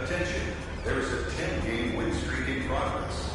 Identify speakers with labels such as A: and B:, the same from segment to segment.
A: Attention, there is a 10-game win streak in progress.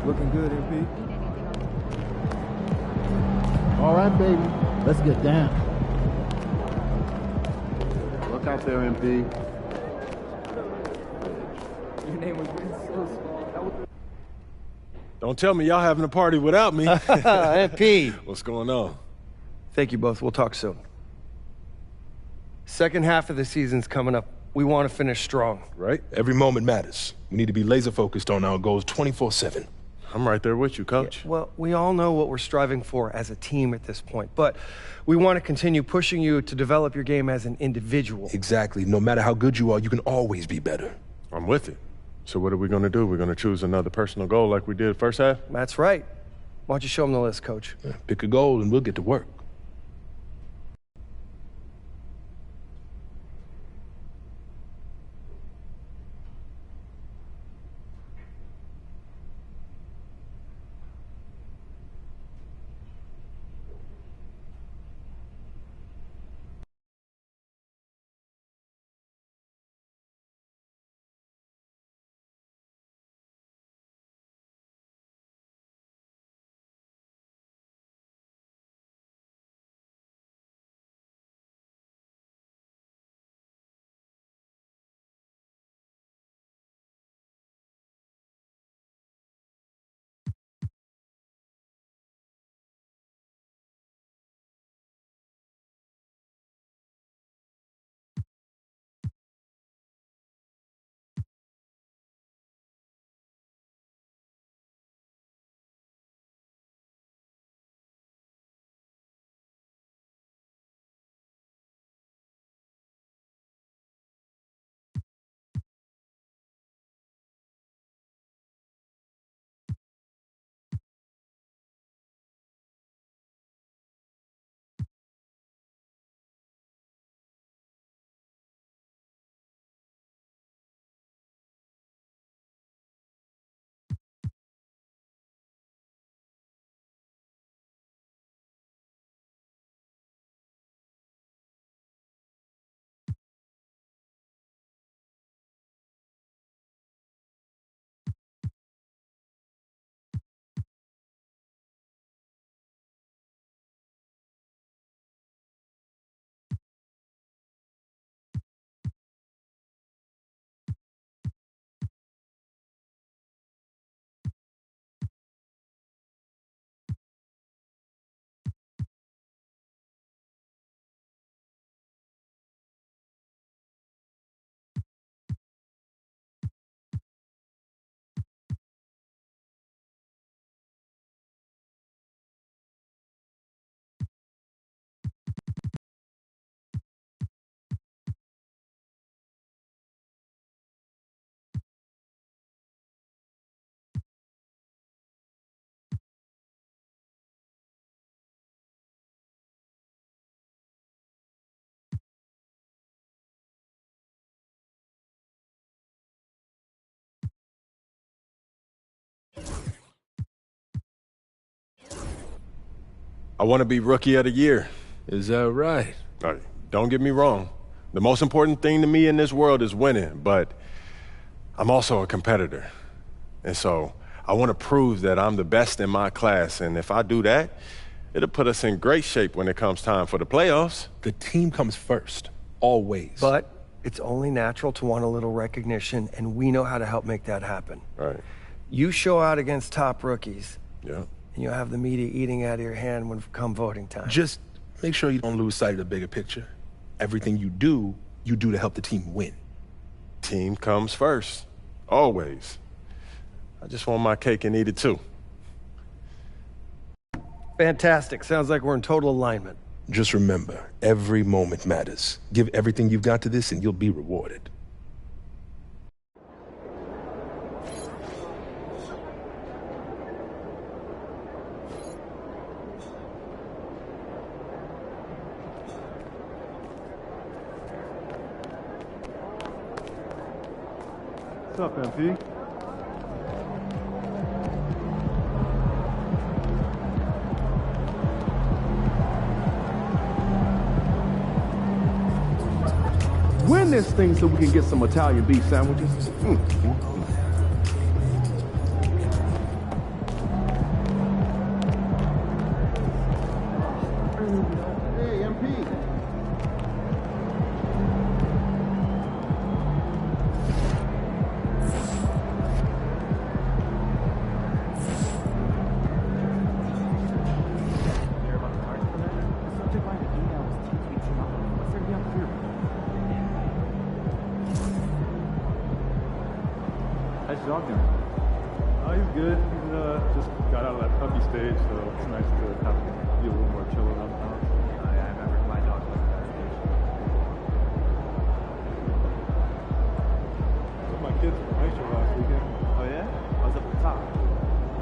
B: Looking good, MP. All right, baby. Let's get down. Look out there, MP.
C: Your name was so small.
D: Don't tell me y'all having a party without me.
E: MP.
D: What's going on?
E: Thank you both. We'll talk soon. Second half of the season's coming up. We want to finish strong.
F: Right? Every moment matters. We need to be laser focused on our goals 24/7.
D: I'm right there with you, Coach.
E: Yeah, well, we all know what we're striving for as a team at this point, but we want to continue pushing you to develop your game as an individual.
F: Exactly. No matter how good you are, you can always be better.
D: I'm with it. So what are we going to do? We're going to choose another personal goal like we did first half?
E: That's right. Why don't you show them the list, Coach?
F: Pick a goal and we'll get to work.
D: I want to be Rookie of the Year.
F: Is that right?
D: Don't get me wrong. The most important thing to me in this world is winning, but I'm also a competitor. And so I want to prove that I'm the best in my class, and if I do that, it'll put us in great shape when it comes time for the playoffs.
F: The team comes first, always.
E: But it's only natural to want a little recognition, and we know how to help make that happen.
D: Right.
E: You show out against top rookies,
D: Yeah.
E: and you'll have the media eating out of your hand when come voting time.
F: Just make sure you don't lose sight of the bigger picture. Everything you do to help the team win.
D: Team comes first, always. I just want my cake and eat it too.
E: Fantastic. Sounds like we're in total alignment.
F: Just remember, every moment matters. Give everything you've got to this and you'll be rewarded.
B: What's up, MP? Win this thing so we can get some Italian beef sandwiches. Hey, MP.
G: How's your dog doing? Oh, he's good. He's just got out of that puppy stage, so it's nice to have him be a little more chill around the house.
C: Oh, yeah, I remember my dog like that stage.
G: I took my kids to the ice show last weekend.
C: Oh, yeah? I was up at the top.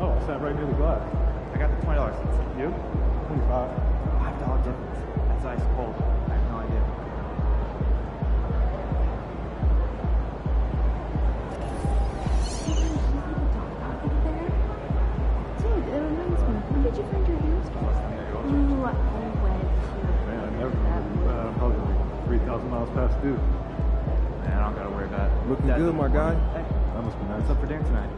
G: Oh, I sat right near the glass.
C: I got the $20 seats. You?
G: 25.
C: $5 difference. That's ice cold. I have no idea.
H: Dude, it reminds me. When did you find your hamster? Ooh, I went
G: Man, I never remember. I'm probably like 3,000 miles past due.
C: Man, I don't gotta worry about it.
E: Looking good, my guy.
C: Hey,
G: That must be nice.
C: what's up for dinner tonight?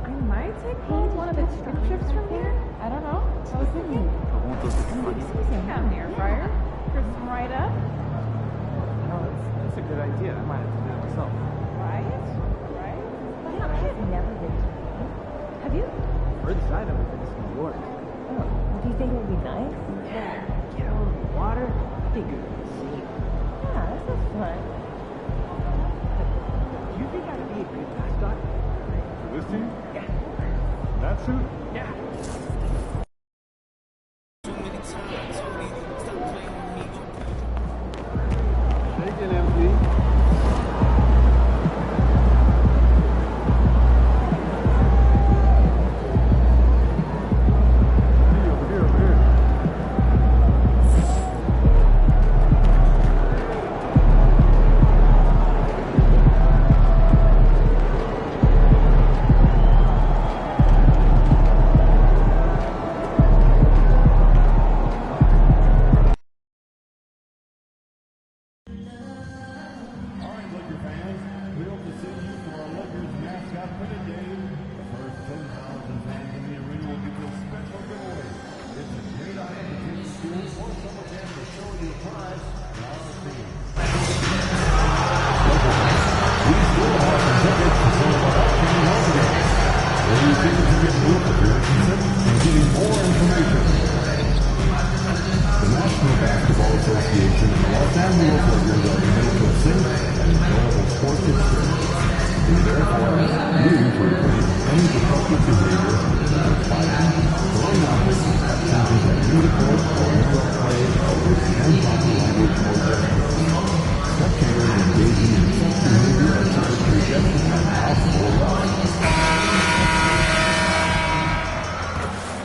H: I might take home one of its strip trips from here. I don't know. I was thinking.
C: I won't those get money.
H: Come here, fryer. Crisp right up.
C: No, that's a good idea. I might have to do it myself.
H: Right? Right? You know, I have never been to Japan. Have you?
C: We're inside of it. It's New York.
H: Oh, do you think it would be nice?
C: Yeah. Get out of the water. I think you're gonna see.
H: Yeah, this is fun.
C: Do you think I could be a great mascot?
G: For this team?
C: Yeah.
G: That suit?
C: Yeah.
B: Shake it, MP.
G: Hey, over here, over here.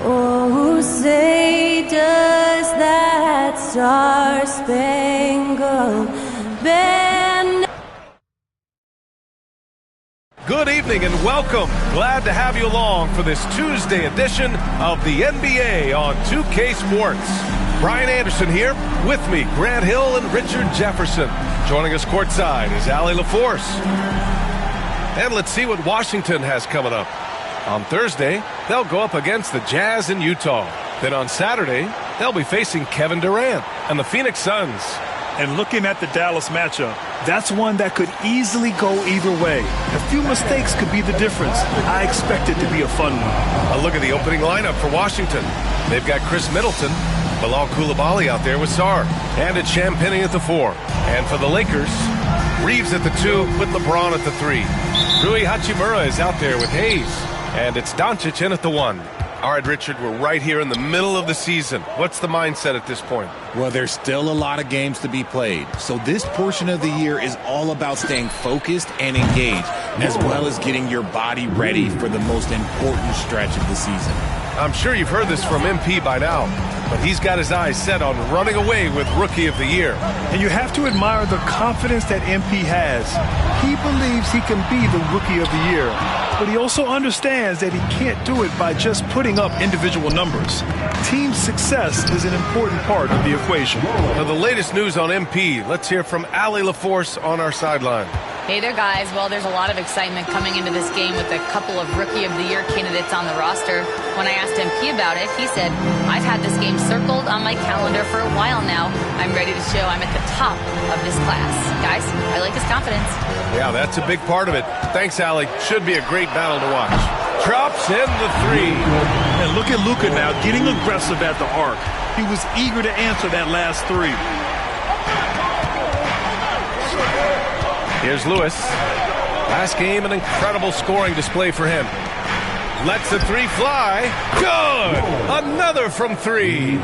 I: Oh, say does that star-spangled banner.
F: Good
J: evening and welcome. Glad to have you along for this Tuesday edition of the NBA on 2K Sports. Brian Anderson here, with me, Grant Hill and Richard Jefferson. Joining us courtside is Allie LaForce. And let's see what Washington has coming up. On Thursday, they'll go up against the Jazz in Utah. Then on Saturday, they'll be facing Kevin Durant and the Phoenix Suns.
K: And looking at the Dallas matchup, that's one that could easily go either way. A few mistakes could be the difference. I expect it to be a fun one.
J: A look at the opening lineup for Washington. They've got Chris Middleton, Bilal Coulibaly out there with Sarr, and it's Champagnie at the 4. And for the Lakers, Reeves at the 2 with LeBron at the 3. Rui Hachimura is out there with Hayes, and it's Doncic in at the 1. All right, Richard, we're right here in the middle of the season. What's the mindset at this point?
L: Well, there's still a lot of games to be played. So this portion of the year is all about staying focused and engaged, as well as getting your body ready for the most important stretch of the season.
J: I'm sure you've heard this from MP by now, but he's got his eyes set on running away with Rookie of the Year.
K: And you have to admire the confidence that MP has. He believes he can be the Rookie of the Year, but he also understands that he can't do it by just putting up individual numbers. Team success is an important part of the equation.
J: Now, the latest news on MP, let's hear from Allie LaForce on our sideline.
M: Hey there, guys. Well, there's a lot of excitement coming into this game with a couple of Rookie of the Year candidates on the roster. When I asked MP about it, he said, I've had this game circled on my calendar for a while now. I'm ready to show I'm at the top of this class. Guys, I like his confidence.
J: Yeah, that's a big part of it. Thanks, Allie. Should be a great battle to watch. Drops in the 3.
K: And look at Luka now getting aggressive at the arc. He was eager to answer that last 3.
J: Here's Lewis. Last game, an incredible scoring display for him. Lets the 3 fly. Good! Another from 3.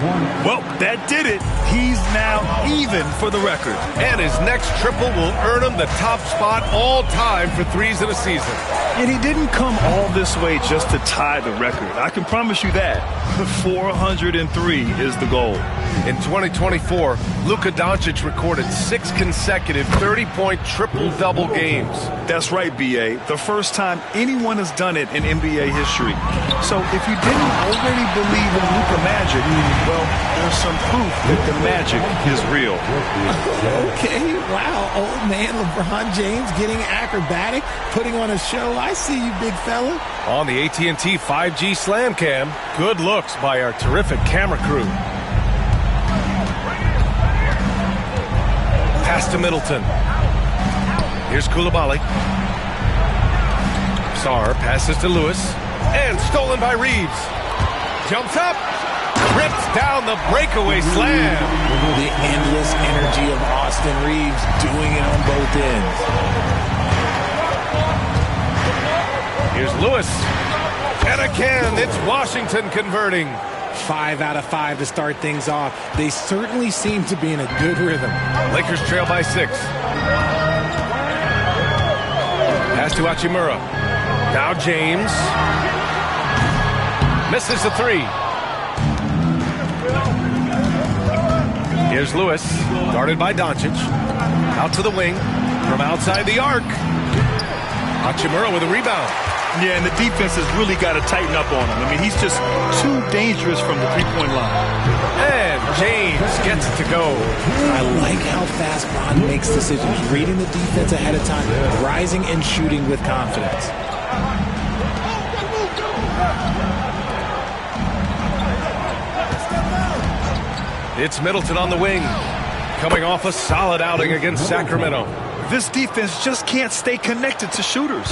K: Well, that did it. He's now even for the record.
J: And his next triple will earn him the top spot all time for threes in a season.
K: And he didn't come all this way just to tie the record. I can promise you that. 403 is the goal.
J: In 2024, Luka Doncic recorded 6 consecutive 30-point triple-double games.
K: That's right, B.A. The first time anyone has done it in NBA history. So if you didn't already believe in Luka magic, well, there's some proof that the magic is real.
N: Okay, wow, old man LeBron James getting acrobatic, putting on a show. I see you, big fella.
J: On the AT&T 5G Slam Cam, good looks by our terrific camera crew. Pass to Middleton. Here's Coulibaly. Sarr passes to Lewis. And stolen by Reeves. Jumps up. Rips down the breakaway slam.
L: The endless energy of Austin Reeves doing it on both ends.
J: Here's Lewis. And again, it's Washington converting.
N: 5 out of 5 to start things off. They certainly seem to be in a good rhythm.
J: Lakers trail by 6. Pass to Hachimura. Now James. Misses the 3. Here's Lewis. Guarded by Doncic. Out to the wing. From outside the arc. Hachimura with a rebound.
K: Yeah, and the defense has really got to tighten up on him. I mean, he's just too dangerous from the three-point line.
J: And James gets it to go.
N: I like how fast Bond makes decisions, reading the defense ahead of time, rising and shooting with confidence.
J: It's Middleton on the wing, coming off a solid outing against Sacramento.
K: This defense just can't stay connected to shooters.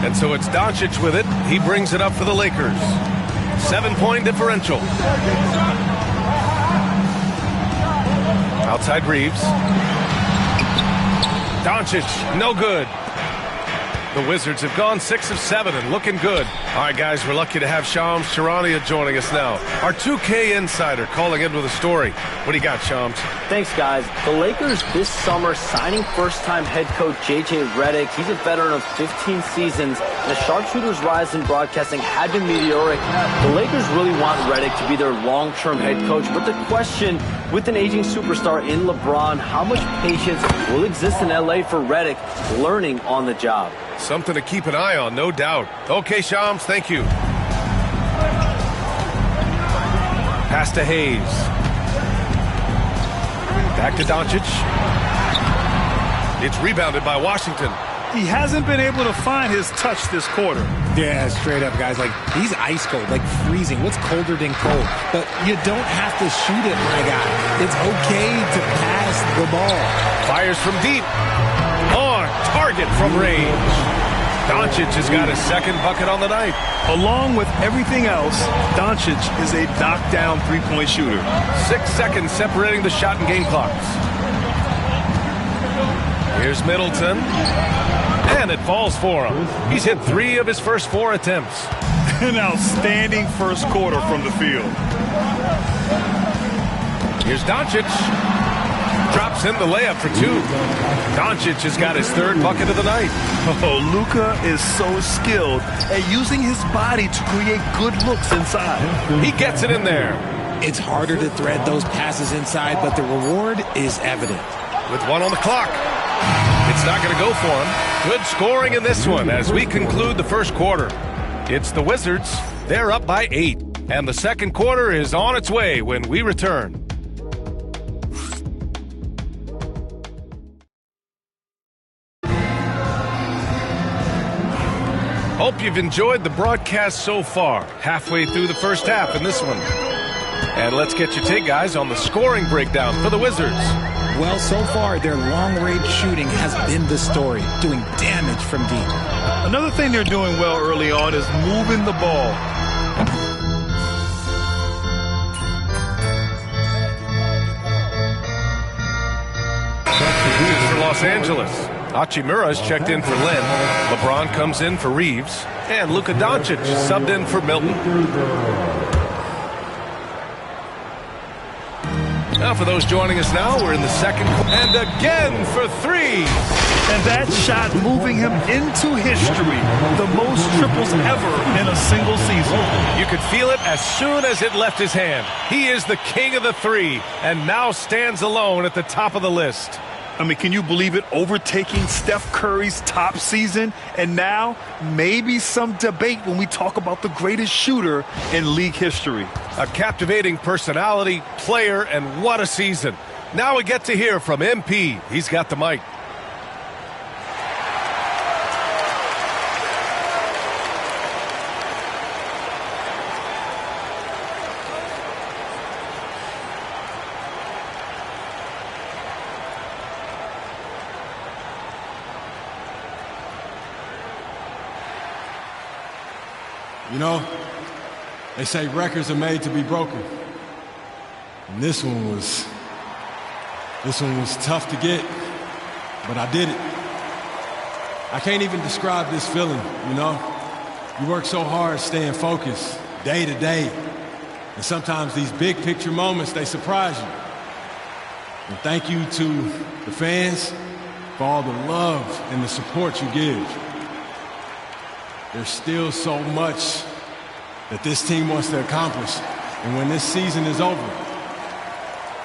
J: And so it's Doncic with it. He brings it up for the Lakers. 7-point differential. Outside Reeves. Doncic, no good. The Wizards have gone 6 of 7 and looking good. All right, guys, we're lucky to have Shams Charania joining us now. Our 2K insider calling in with a story. What do you got, Shams?
O: Thanks, guys. The Lakers this summer signing first-time head coach J.J. Redick. He's a veteran of 15 seasons. The sharpshooters' rise in broadcasting had been meteoric. The Lakers really want Redick to be their long-term head coach. But the question, with an aging superstar in LeBron, how much patience will exist in L.A. for Redick learning on the job?
J: Something to keep an eye on, no doubt. Okay, Shams, thank you. Pass to Hayes. Back to Doncic. It's rebounded by Washington.
K: He hasn't been able to find his touch this quarter.
L: Yeah, straight up, guys. Like, he's ice cold, like freezing. What's colder than cold? But you don't have to shoot it, my guy. It's okay to pass the ball.
J: Fires from deep. On target from range. Doncic has got his second bucket on the night.
K: Along with everything else, Doncic is a knockdown three-point shooter.
J: 6 seconds separating the shot and game clocks. Here's Middleton. And it falls for him. He's hit 3 of his first 4 attempts.
K: An outstanding first quarter from the field.
J: Here's Doncic. Drops in the layup for 2. Doncic has got his 3rd bucket of the night.
K: Oh, Luka is so skilled at using his body to create good looks inside.
J: He gets it in there.
L: It's harder to thread those passes inside, but the reward is evident.
J: With 1 on the clock. It's not going to go for him. Good scoring in this one as we conclude the first quarter. It's the Wizards. They're up by 8. And the second quarter is on its way when we return. Hope you've enjoyed the broadcast so far. Halfway through the first half in this one. And let's get your take, guys, on the scoring breakdown for the Wizards.
L: Well, so far, their long-range shooting has been the story, doing damage from deep.
K: Another thing they're doing well early on is moving the ball.
J: Here's for Los Angeles. Hachimura's checked in for Lynn. LeBron comes in for Reeves. And Luka Doncic subbed in for Milton. Now for those joining us now, we're in the second. And again for 3.
K: And that shot moving him into history. The most triples ever in a single season.
J: You could feel it as soon as it left his hand. He is the king of the 3 and now stands alone at the top of the list.
K: I mean, can you believe it? Overtaking Steph Curry's top season, and now maybe some debate when we talk about the greatest shooter in league history.
J: A captivating personality, player, and what a season. Now we get to hear from MP. He's got the mic.
P: You know, they say records are made to be broken. And this one was tough to get, but I did it. I can't even describe this feeling, you know? You work so hard staying focused day to day. And sometimes these big picture moments, they surprise you. And thank you to the fans for all the love and the support you give. There's still so much that this team wants to accomplish. And when this season is over,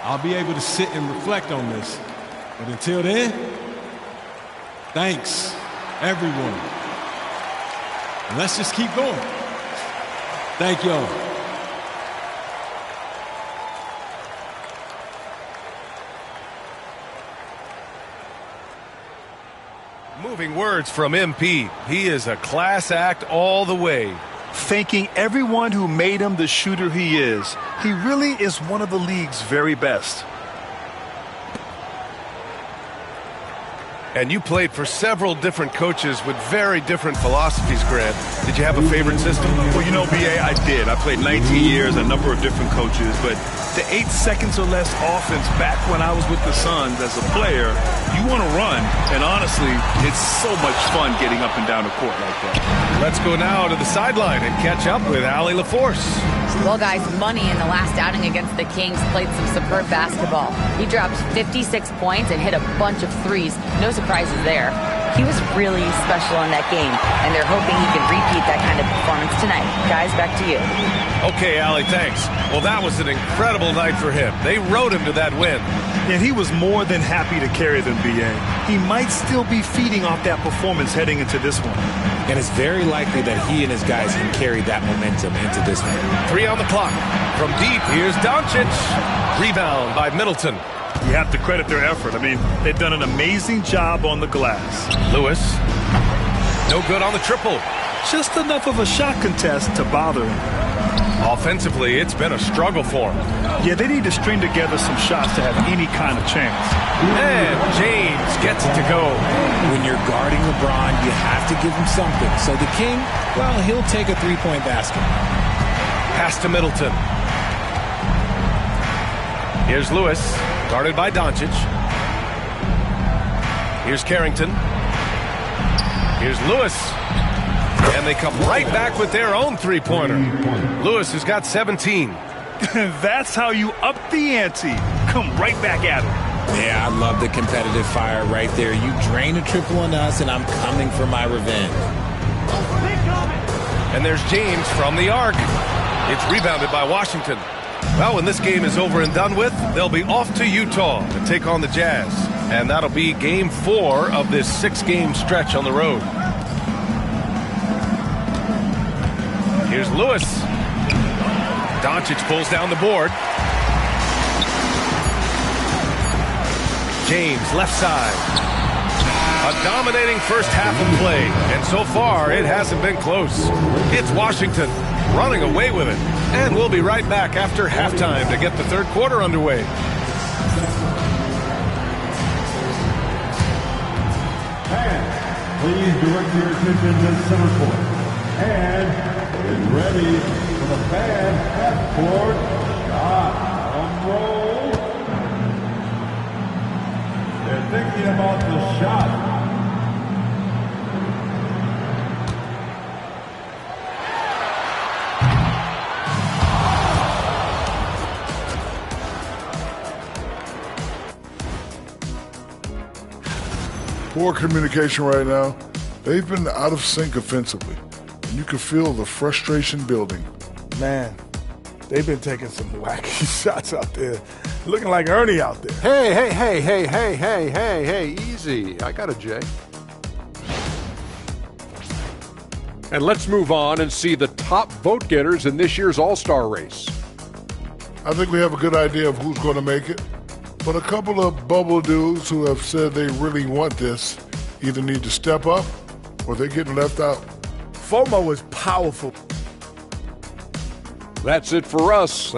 P: I'll be able to sit and reflect on this. But until then, thanks, everyone. And let's just keep going. Thank y'all.
J: Moving words from MP. He is a class act all the way.
K: Thanking everyone who made him the shooter he is. He really is one of the league's very best.
J: And you played for several different coaches with very different philosophies, Grant. Did you have a favorite system?
K: Well, you know, B.A., I did. I played 19 years, a number of different coaches, but the 8 seconds or less offense back when I was with the Suns as a player, you want to run, and honestly, it's so much fun getting up and down the court like that.
J: Let's go now to the sideline and catch up with Allie LaForce.
M: Well, guys, Money in the last outing against the Kings played some superb basketball. He dropped 56 points and hit a bunch of threes. No surprises there. He was really special in that game, and they're hoping he can repeat that kind of performance tonight. Guys, back to you.
J: Okay, Allie, thanks. Well, that was an incredible night for him. They rode him to that win.
K: And he was more than happy to carry them, B.A. He might still be feeding off that performance heading into this one.
L: And it's very likely that he and his guys can carry that momentum into this one.
J: 3 on the clock. From deep, here's Doncic. Rebound by Middleton.
K: You have to credit their effort. I mean, they've done an amazing job on the glass.
J: Lewis. No good on the triple.
K: Just enough of a shot contest to bother him.
J: Offensively, it's been a struggle for him.
K: Yeah, they need to string together some shots to have any kind of chance.
J: And James gets it to go.
L: When you're guarding LeBron, you have to give him something. So the King, well, he'll take a three-point basket.
J: Pass to Middleton. Here's Lewis, guarded by Doncic. Here's Carrington. Here's Lewis. And they come right back with their own three-pointer. Lewis has got 17.
K: That's how you up the ante. Come right back at him.
L: Yeah, I love the competitive fire right there. You drain a triple on us, and I'm coming for my revenge.
J: And there's James from the arc. It's rebounded by Washington. Well, when this game is over and done with, they'll be off to Utah to take on the Jazz. And that'll be game 4 of this 6-game stretch on the road. Here's Lewis. Doncic pulls down the board. James, left side. A dominating first half of play, and so far it hasn't been close. It's Washington running away with it, and we'll be right back after halftime to get the third quarter underway.
Q: And please direct your attention to center court. And is ready for the bad half-court shot on roll. They're thinking about the shot.
R: Poor communication right now. They've been out of sync offensively. You can feel the frustration building.
S: Man, they've been taking some wacky shots out there. Looking like Ernie out there.
B: Hey, easy. I got a J. And let's move on and see the top vote getters in this year's All-Star race.
R: I think we have a good idea of who's going to make it, but a couple of bubble dudes who have said they really want this either need to step up or they're getting left out.
S: FOMO is powerful.
B: That's it for us.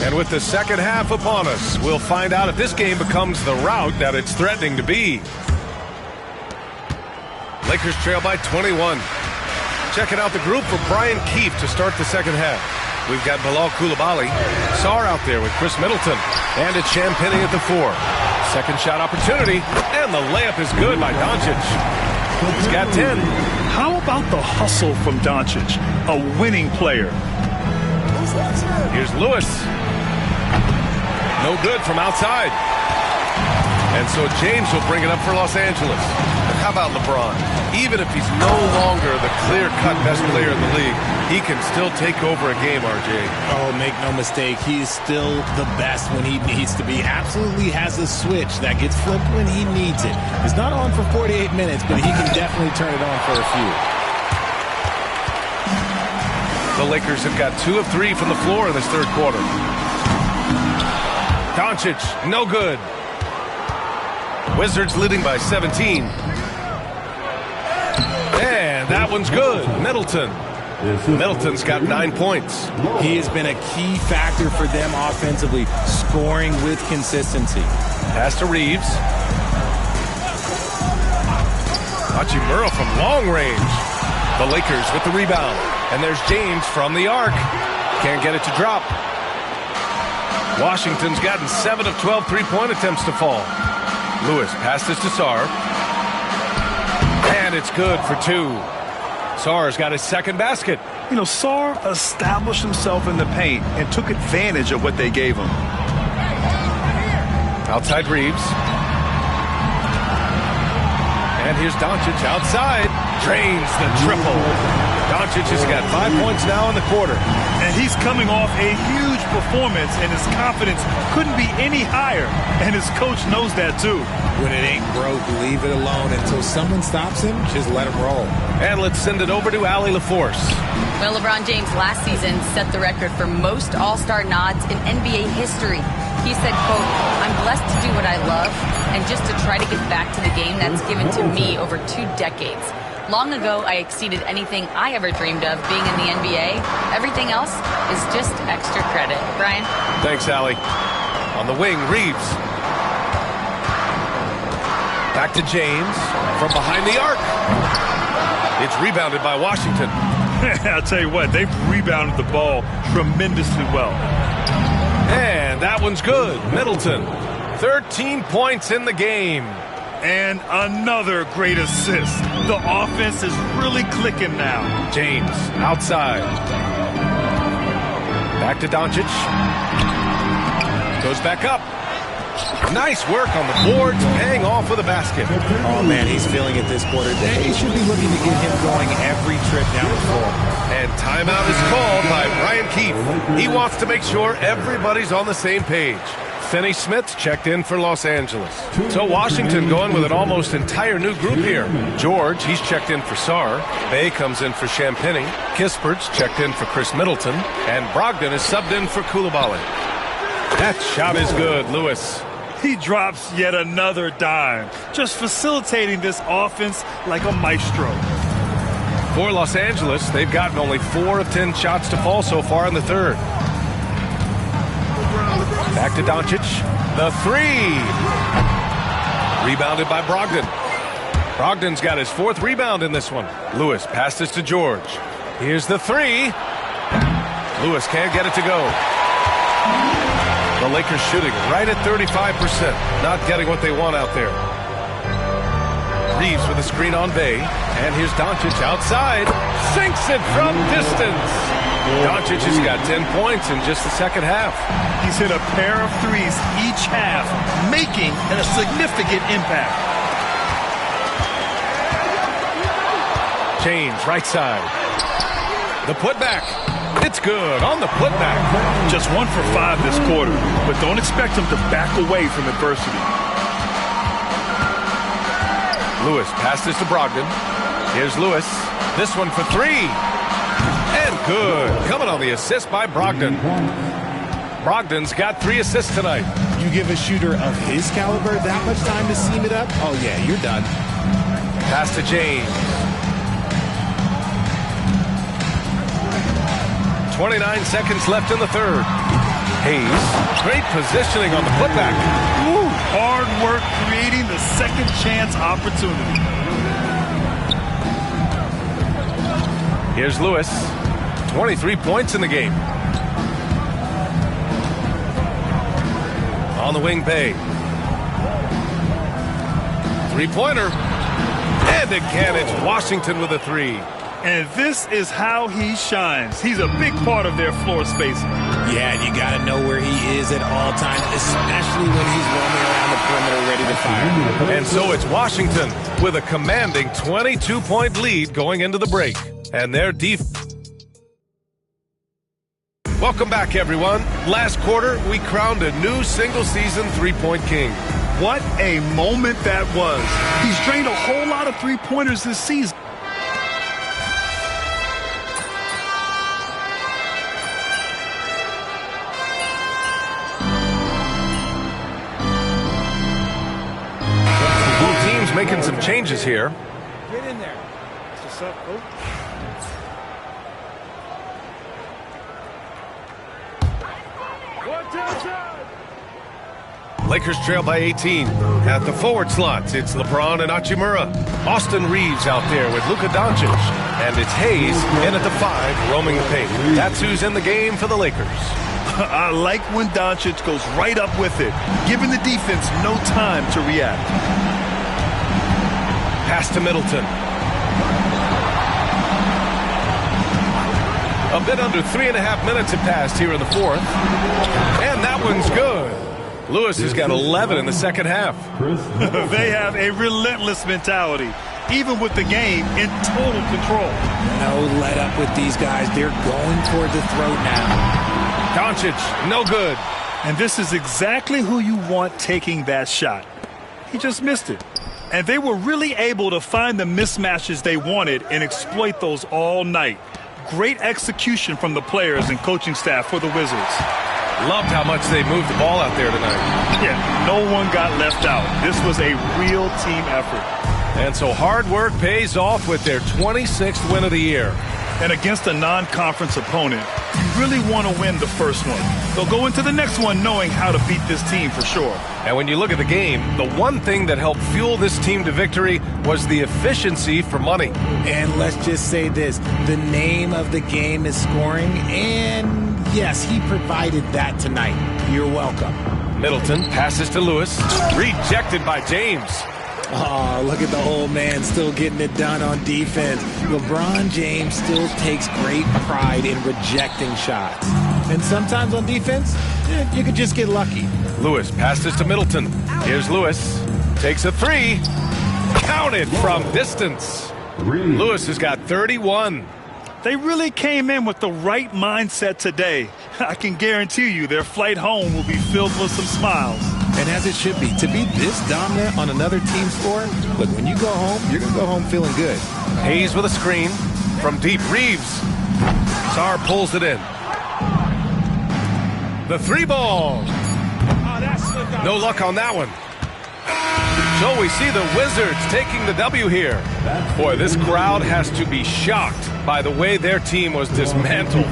J: And with the second half upon us, we'll find out if this game becomes the rout that it's threatening to be. Lakers trail by 21. Checking out the group for Brian Keefe to start the second half. We've got Bilal Coulibaly, Sarr out there with Chris Middleton, and it's Champagnie at the 4. Second shot opportunity, and the layup is good by Doncic. He's got 10.
K: How about the hustle from Doncic, a winning player?
J: Here's Lewis. No good from outside. And so James will bring it up for Los Angeles. And how about LeBron? Even if he's no longer the clear-cut best player in the league, he can still take over a game, RJ.
L: Oh, make no mistake, he's still the best when he needs to be. Absolutely has a switch that gets flipped when he needs it. It's not on for 48 minutes, but he can definitely turn it on for a few.
J: The Lakers have got 2 of 3 from the floor in this third quarter. Doncic, no good. Wizards leading by 17. And that one's good. Middleton's got 9 points.
L: He has been a key factor for them offensively, scoring with consistency.
J: Pass to Reeves. Hachimura from long range. The Lakers with the rebound. And there's James from the arc. Can't get it to drop. Washington's gotten 7 of 12 three-point attempts to fall. Lewis passes to Sarr. And it's good for 2. Sarr's got his second basket.
K: You know, Sarr established himself in the paint and took advantage of what they gave him.
J: Outside Reeves. And here's Doncic outside. Drains the triple. Doncic has got 5 points now in the quarter.
K: And he's coming off a huge performance, and his confidence couldn't be any higher. And his coach knows that, too.
L: When it ain't broke, leave it alone. Until someone stops him, just let him roll.
J: And let's send it over to Allie LaForce.
M: Well, LeBron James last season set the record for most All-Star nods in NBA history. He said, quote, "I'm blessed to do what I love and just to try to get back to the game that's given to me over 2 decades. Long ago, I exceeded anything I ever dreamed of being in the NBA. Everything else is just extra credit." Brian?
J: Thanks, Allie. On the wing, Reeves. Back to James from behind the arc. It's rebounded by Washington.
K: I'll tell you what, they've rebounded the ball tremendously well.
J: And that one's good. Middleton, 13 points in the game.
K: And another great assist. The offense is really clicking now.
J: James, outside. Back to Doncic. Goes back up. Nice work on the boards, paying off with a basket.
L: Oh, man, he's feeling it this quarter. They should be looking to get him going every trip down the floor.
J: And timeout is called by Brian Keefe. He wants to make sure everybody's on the same page. Finney Smith checked in for Los Angeles. So Washington going with an almost entire new group here. George, he's checked in for Sarr. Bay comes in for Champagny. Kispert's checked in for Chris Middleton. And Brogdon is subbed in for Coulibaly. That shot is good, Lewis.
K: He drops yet another dime, just facilitating this offense like a maestro.
J: For Los Angeles, they've gotten only 4 of 10 shots to fall so far in the third. Back to Doncic. The 3. Rebounded by Brogdon. Brogdon's got his 4th rebound in this one. Lewis passes to George. Here's the 3. Lewis can't get it to go. The Lakers shooting right at 35%. Not getting what they want out there. Reeves with a screen on Bay. And here's Doncic outside. Sinks it from distance. Doncic has got 10 points in just the second half.
K: He's hit a pair of threes each half, making a significant impact.
J: James, right side. The putback. It's good on the putback.
K: Just 1 for 5 this quarter, but don't expect him to back away from adversity.
J: Lewis passes to Brogdon. Here's Lewis. This one for 3. And good. Coming on the assist by Brogdon. Brogdon's got 3 assists tonight.
L: You give a shooter of his caliber that much time to seam it up? Oh, yeah, you're done.
J: Pass to James. 29 seconds left in the third. Hayes, great positioning on the putback.
K: Ooh, hard work creating the second chance opportunity.
J: Here's Lewis, 23 points in the game. On the wing, Bay. 3-pointer. And again, it's Washington with a 3.
K: And this is how he shines. He's a big part of their floor spacing.
L: Yeah, and you got to know where he is at all times, especially when he's roaming around the perimeter ready to fire.
J: And so it's Washington with a commanding 22-point lead going into the break. And their Welcome back, everyone. Last quarter, we crowned a new single-season three-point king.
K: What a moment that was. He's drained a whole lot of three-pointers this season.
J: Making some changes here.
C: Get in there. What's up, Coach?
J: Lakers trail by 18. At the forward slots, it's LeBron and Hachimura. Austin Reeves out there with Luka Doncic. And it's Hayes in at the 5, roaming the paint. That's who's in the game for the Lakers.
K: I like when Doncic goes right up with it, giving the defense no time to react. Pass
J: to Middleton. A bit under 3.5 minutes have passed here in the fourth. And that one's good. Lewis has got 11 in the second half.
K: They have a relentless mentality, even with the game in total control.
L: No let up with these guys. They're going toward the throat now.
J: Doncic, no good.
K: And this is exactly who you want taking that shot. He just missed it. And they were really able to find the mismatches they wanted and exploit those all night. Great execution from the players and coaching staff for the Wizards.
J: Loved how much they moved the ball out there tonight.
K: Yeah, no one got left out. This was a real team effort.
J: And so hard work pays off with their 26th win of the year.
K: And against a non-conference opponent, you really want to win the first one. They'll go into the next one knowing how to beat this team for sure.
J: And when you look at the game, the one thing that helped fuel this team to victory was the efficiency for money.
L: And let's just say this, the name of the game is scoring, and yes, he provided that tonight. You're welcome.
J: Middleton passes to Lewis, rejected by James.
L: Oh, look at the old man still getting it done on defense. LeBron James still takes great pride in rejecting shots. And sometimes on defense, you could just get lucky.
J: Lewis passes to Middleton. Here's Lewis. Takes a three. Counted from distance. Lewis has got 31.
K: They really came in with the right mindset today. I can guarantee you their flight home will be filled with some smiles.
L: And as it should be. To be this dominant on another team's score, look, when you go home, you're going to go home feeling good.
J: Hayes with a screen from deep. Reeves. Sarr pulls it in. The three ball. No luck on that one. So we see the Wizards taking the W here. Boy, this crowd has to be shocked by the way their team was dismantled.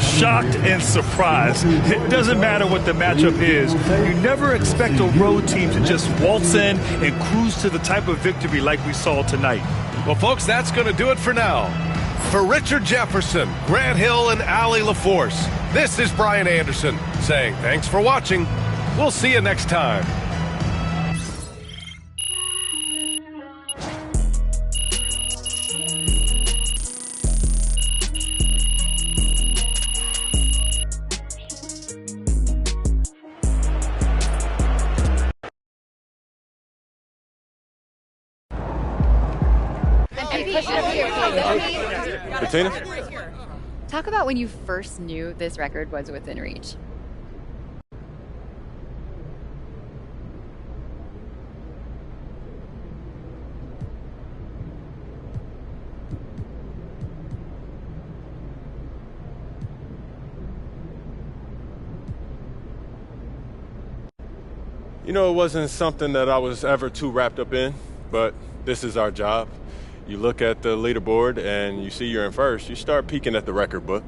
K: Shocked and surprised. It doesn't matter what the matchup is. You never expect a road team to just waltz in and cruise to the type of victory like we saw tonight.
J: Well, folks, that's going to do it for now. For Richard Jefferson, Grant Hill, and Allie LaForce, this is Brian Anderson saying thanks for watching. We'll see you next time.
D: Bettina?
T: Talk about when you first knew this record was within reach.
D: You know, it wasn't something that I was ever too wrapped up in, but this is our job. You look at the leaderboard and you see you're in first, you start peeking at the record book.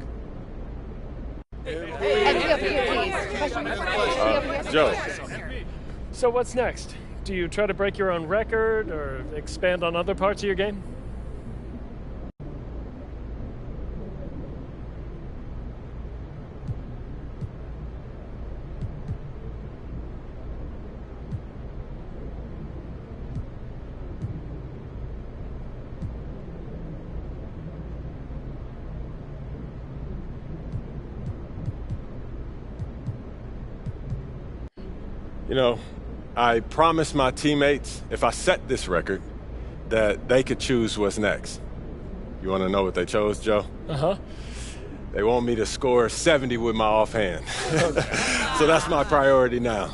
D: Joe.
U: So what's next? Do you try to break your own record or expand on other parts of your game?
D: You know, I promised my teammates if I set this record that they could choose what's next. You want to know what they chose, Joe?
U: Uh-huh.
D: They want me to score 70 with my offhand. So that's my priority now.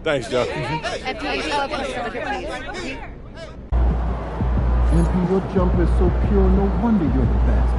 D: Thanks, Joe.
Q: MP, your jump is so pure, no wonder you're the best.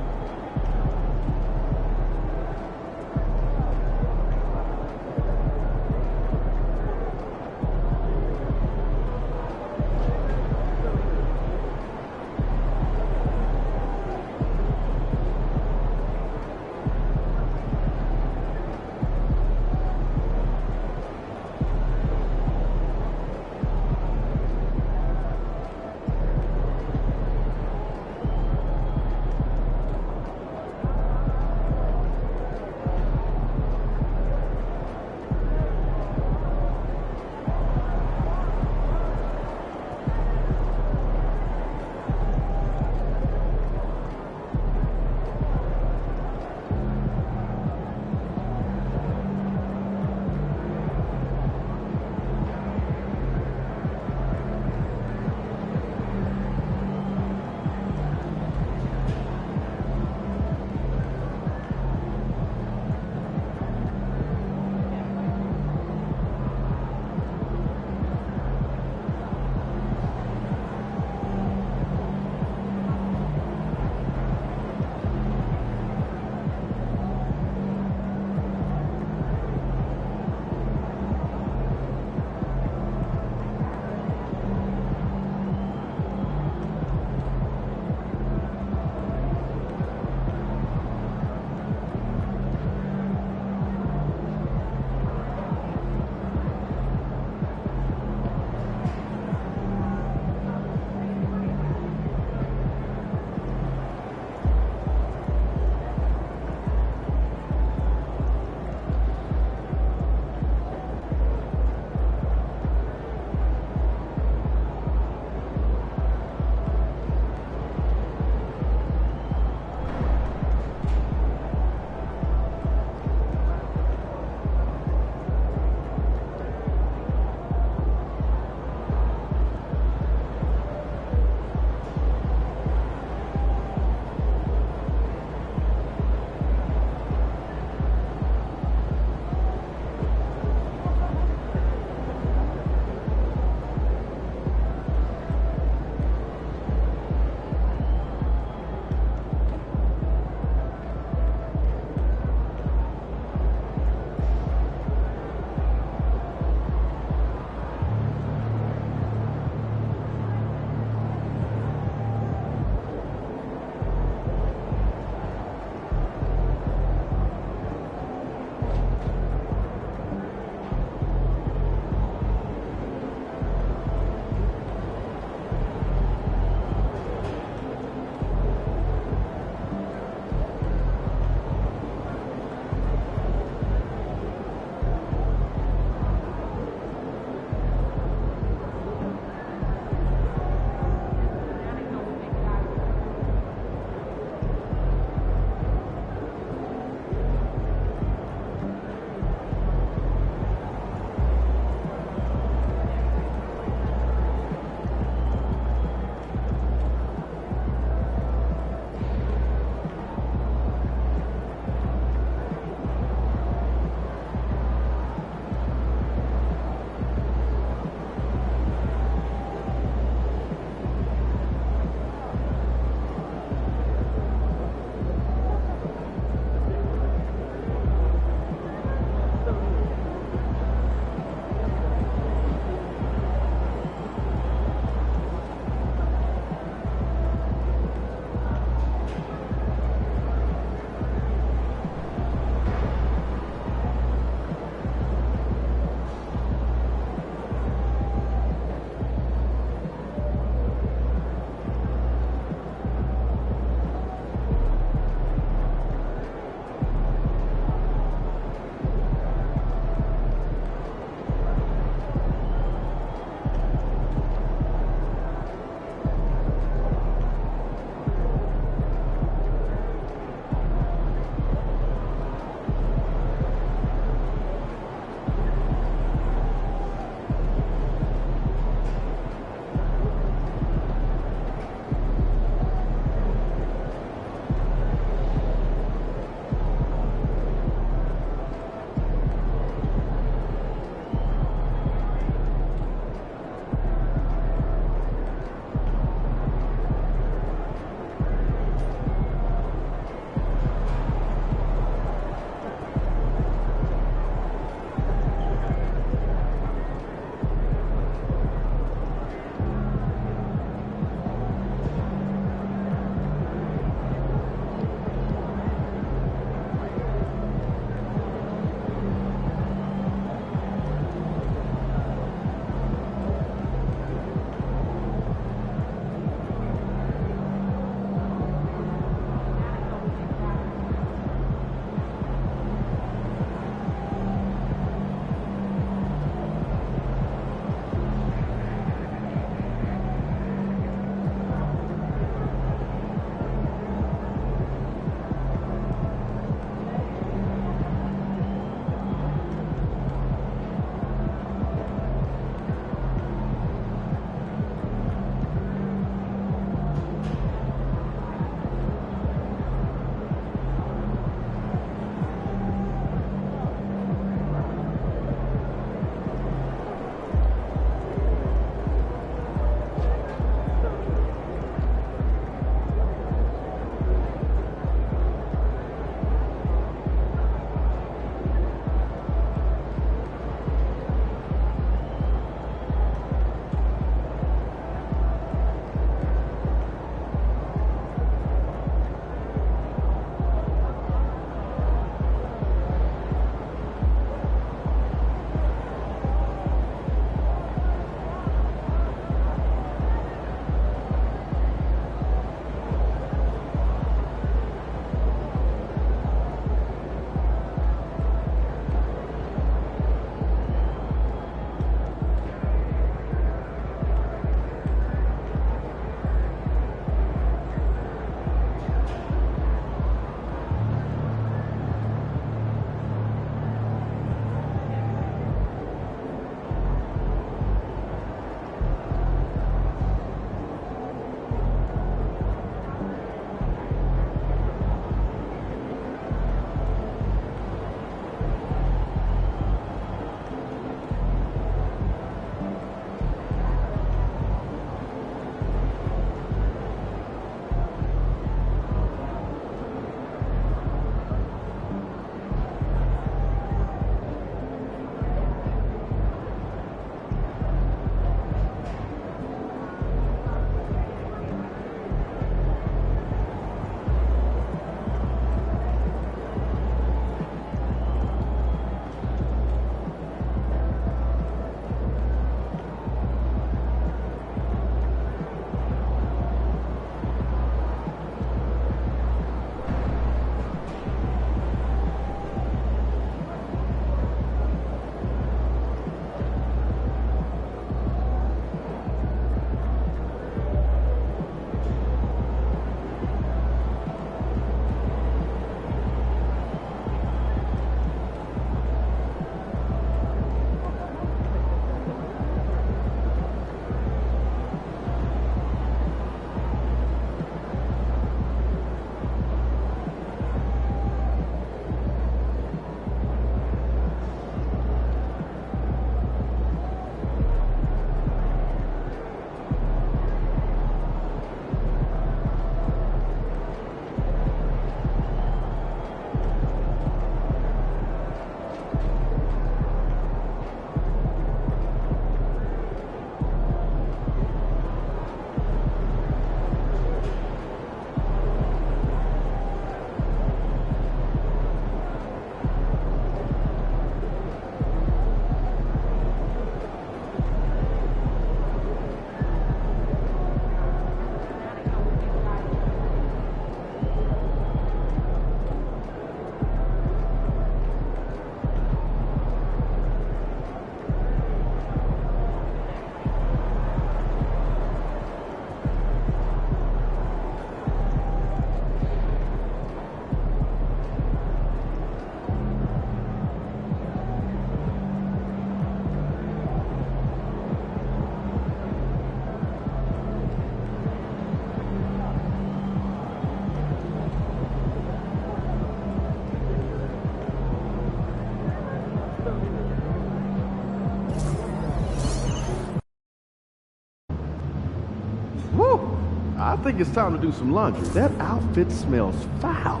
A: I think it's time to do some laundry. That outfit smells foul.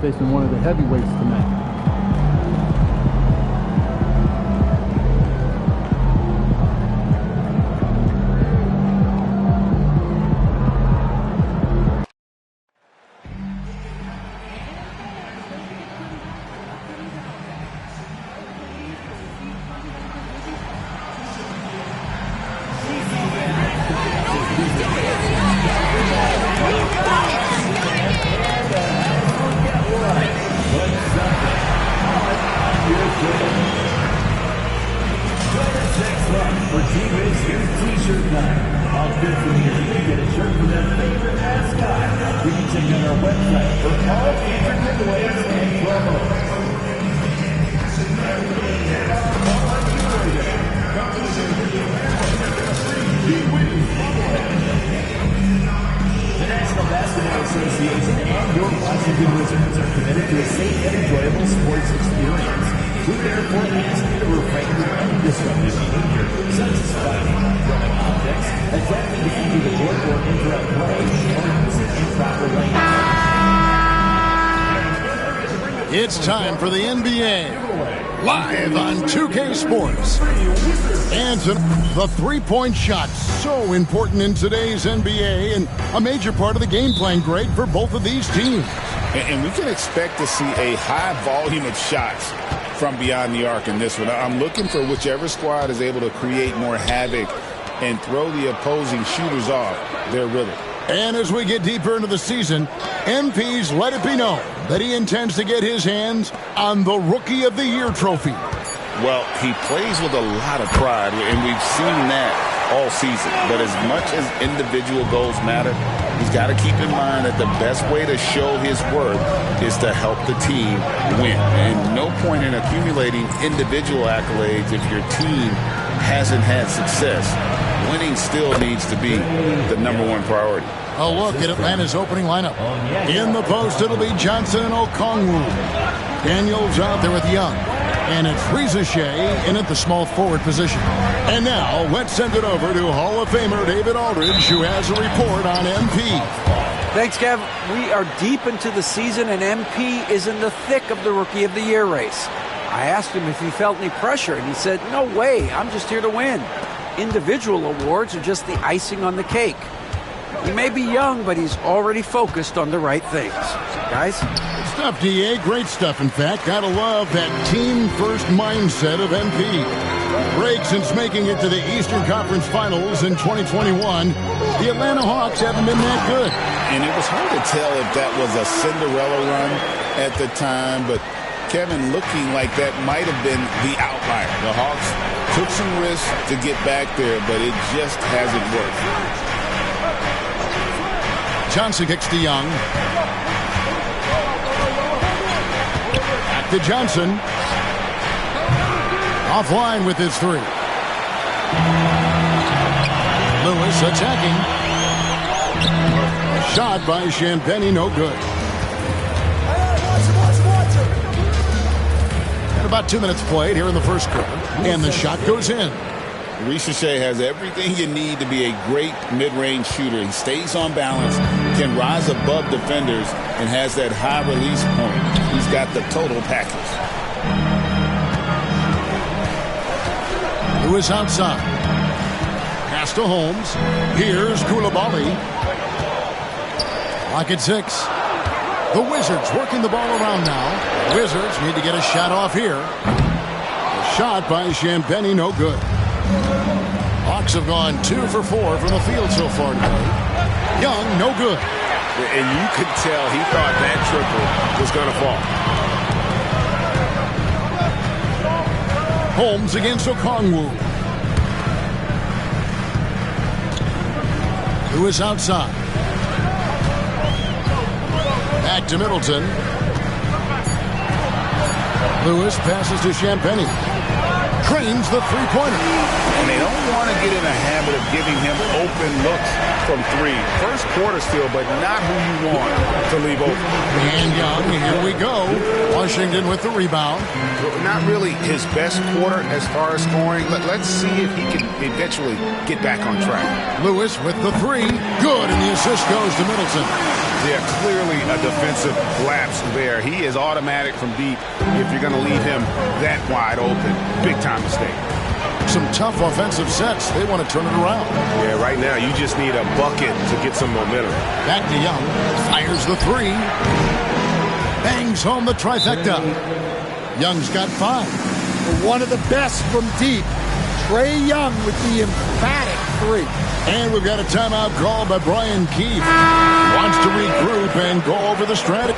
A: Facing one of the heavyweights tonight.
V: It's time for the NBA, live on 2K Sports. And the three-point shot, so important in today's NBA and a major part of the game plan, Greg, for both of these teams.
W: And we can expect to see a high volume of shots from beyond the arc in this one. I'm looking for whichever squad is able to create more havoc and throw the opposing shooters off their rhythm.
V: And as we get deeper into the season, MP's let it be known that he intends to get his hands on the Rookie of the Year trophy.
W: Well, he plays with a lot of pride, and we've seen that all season. But as much as individual goals matter, he's got to keep in mind that the best way to show his worth is to help the team win. And no point in accumulating individual accolades if your team hasn't had success. Winning still needs to be the #1 priority.
V: A look at Atlanta's opening lineup. In the post, it'll be Johnson and Okongwu. Daniels out there with Young. And it's Reza Shea in at the small forward position. And now, let's send it over to Hall of Famer David Aldridge, who has a report on MP.
X: Thanks, Kev. We are deep into the season, and MP is in the thick of the Rookie of the Year race. I asked him if he felt any pressure, and he said, "No way, I'm just here to win. Individual awards are just the icing on the cake." He may be young, but he's already focused on the right things. Guys?
V: Good stuff, DA. Great stuff, in fact. Gotta love that team-first mindset of MP. Greg, since making it to the Eastern Conference Finals in 2021, the Atlanta Hawks haven't been that good.
W: And it was hard to tell if that was a Cinderella run at the time, but Kevin, looking like that might have been the outlier. The Hawks took some risks to get back there, but it just hasn't worked.
V: Johnson kicks to Young. Back to Johnson. Offline with his three. Lewis attacking. Shot by Champagnie, no good. And about 2 minutes played here in the first quarter. And the shot goes in.
W: Reza Shea has everything you need to be a great mid-range shooter. He stays on balance, can rise above defenders, and has that high release point. He's got the total package.
V: Lewis outside. Pass to Holmes. Here's Koulibaly. Lock at 6. The Wizards working the ball around now. The Wizards need to get a shot off here. A shot by Champagnie, no good. Hawks have gone 2 for 4 from the field so far today. Young, no good.
E: And you could tell he thought that triple was going to fall.
V: Holmes against Okongwu. Lewis outside. Back to Middleton. Lewis passes to Champagnie. Trains the three-pointer.
W: And they don't want to get in a habit of giving him open looks from three. First quarter still, but not who you want to leave open.
V: And Young, here we go. Washington with the rebound.
E: Not really his best quarter as far as scoring. Let's see if he can eventually get back on track.
V: Lewis with the three. Good, and the assist goes to Middleton.
E: Yeah, clearly a defensive lapse there. He is automatic from deep if you're going to leave him that wide open. Big time mistake.
V: Some tough offensive sets. They want to turn it around.
E: Yeah, right now you just need a bucket to get some momentum.
V: Back to Young. Fires the three. Bangs home the trifecta. Young's got 5.
G: One of the best from deep. Trae Young with the emphatic 3.
V: And we've got a timeout called by Brian Keefe. Wants to regroup and go over the strategy.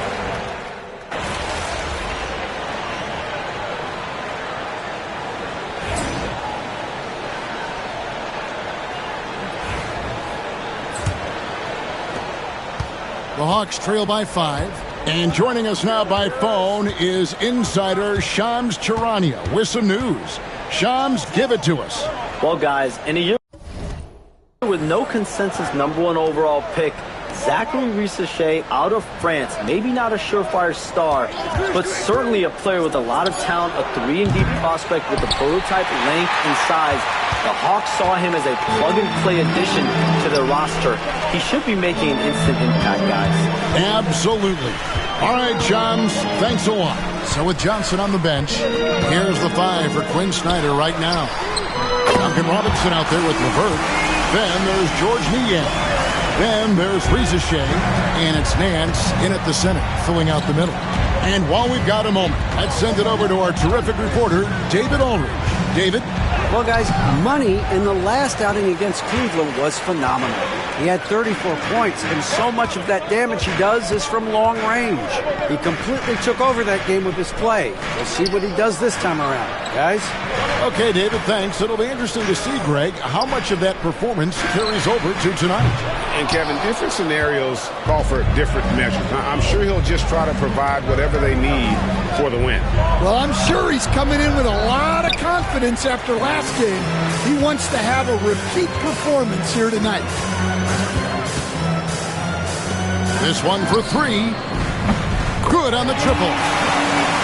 V: The Hawks trail by 5. And joining us now by phone is insider Shams Charania with some news. Shams, give it to us.
O: Well, guys, in a year with no consensus #1 overall pick, Zachary Risacher out of France, maybe not a surefire star, but certainly a player with a lot of talent, a 3-and-D prospect with the prototype length and size. The Hawks saw him as a plug-and-play addition to their roster. He should be making an instant impact, guys.
V: Absolutely. All right, Shams, thanks a lot. So with Johnson on the bench, here's the 5 for Quinn Snyder right now. Duncan Robinson out there with LeVert. Then there's George Niang. Then there's Risacher, and it's Nance in at the center, filling out the middle. And while we've got a moment, let's send it over to our terrific reporter, David Aldridge. David?
X: Well, guys, Money in the last outing against Cleveland was phenomenal. He had 34 points, and so much of that damage he does is from long range. He completely took over that game with his play. We'll see what he does this time around. Guys?
V: Okay, David, thanks. It'll be interesting to see, Greg, how much of that performance carries over to tonight.
E: And, Kevin, different scenarios call for different measures. I'm sure he'll just try to provide whatever they need for the win.
G: Well, I'm sure he's coming in with a lot of confidence after last game. He wants to have a repeat performance here tonight.
V: This one for 3. Good on the triple.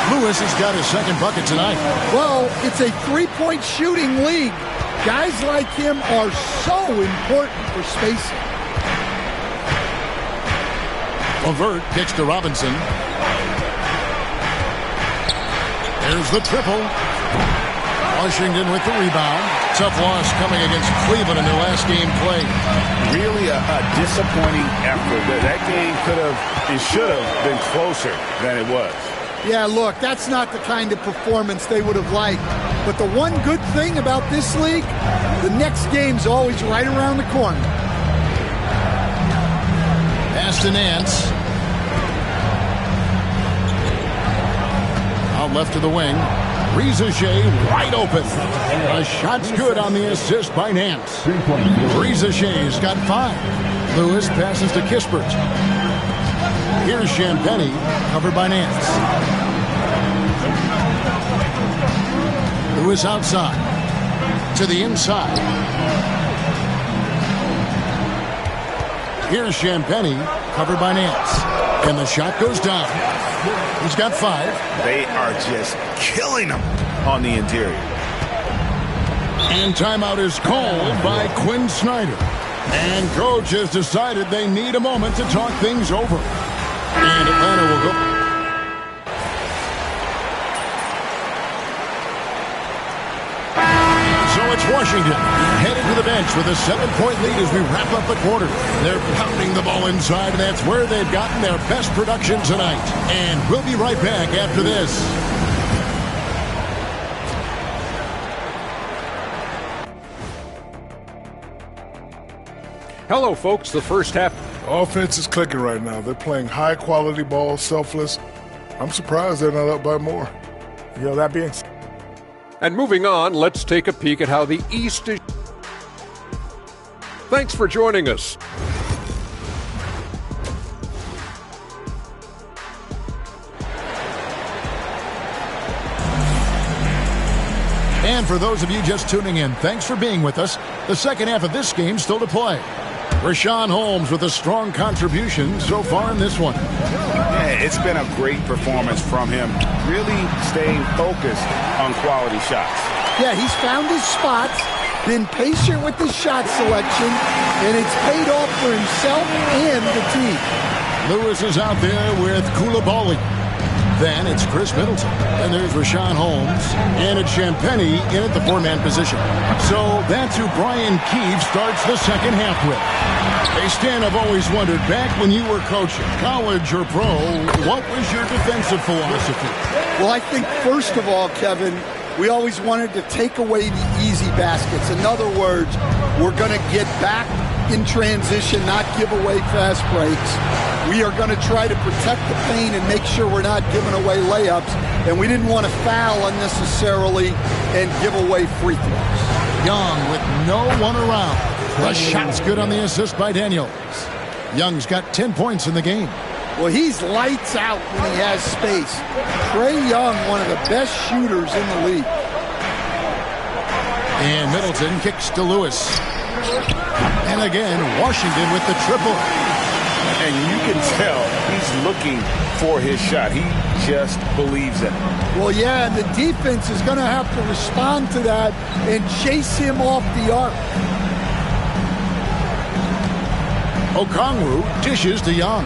V: Lewis has got his second bucket tonight.
G: Well, it's a three-point shooting league. Guys like him are so important for spacing.
V: LeVert kicks to Robinson. There's the triple. Washington with the rebound. Tough loss coming against Cleveland in their last game played.
E: Really a disappointing effort. That game could have and should have been closer than it was.
G: Yeah, look, that's not the kind of performance they would have liked. But the one good thing about this league, the next game's always right around the corner.
V: Pass to Nance. Out left to the wing. Risacher wide open. A shot's good on the assist by Nance. Risacher's got 5. Lewis passes to Kispert. Here's Champagnie, covered by Nance. Lewis outside. To the inside. Here's Champagnie, covered by Nance. And the shot goes down. He's got 5.
E: They are just killing him on the interior.
V: And timeout is called by Quinn Snyder. And coach has decided they need a moment to talk things over. And Atlanta will go. So it's Washington headed to the bench with a 7-point lead as we wrap up the quarter. They're pounding the ball inside, and that's where they've gotten their best production tonight. And we'll be right back after this.
B: Hello, folks. The first half
R: Offense is clicking right now. They're playing high-quality ball, selfless. I'm surprised they're not up by more.
S: That being
B: And moving on, let's take a peek at how the East is. Thanks for joining us.
V: And for those of you just tuning in, thanks for being with us. The second half of this game still to play. Rashawn Holmes with a strong contribution so far in this one.
E: Yeah, it's been a great performance from him. Really staying focused on quality shots.
G: Yeah, he's found his spots, been patient with his shot selection, and it's paid off for himself and the team.
V: Lewis is out there with Coulibaly. Then it's Chris Middleton. And there's Rashawn Holmes. And it's Champagnie in at the four-man position. So that's who Brian Keefe starts the second half with. Hey, Stan, I've always wondered, back when you were coaching, college or pro, what was your defensive philosophy?
G: Well, I think first of all, Kevin, we always wanted to take away the easy baskets. In other words, we're going to get back in transition, not give away fast breaks. We are going to try to protect the paint and make sure we're not giving away layups. And we didn't want to foul unnecessarily and give away free throws.
V: Young with no one around. The shot's good on the assist by Daniels. Young's got 10 points in the game.
G: Well, he's lights out when he has space. Trae Young, one of the best shooters in the league.
V: And Middleton kicks to Lewis. And again, Washington with the triple.
E: And you can tell he's looking for his shot. He just believes in it.
G: Well, yeah, and the defense is going to have to respond to that and chase him off the arc.
V: Okongwu dishes to Young.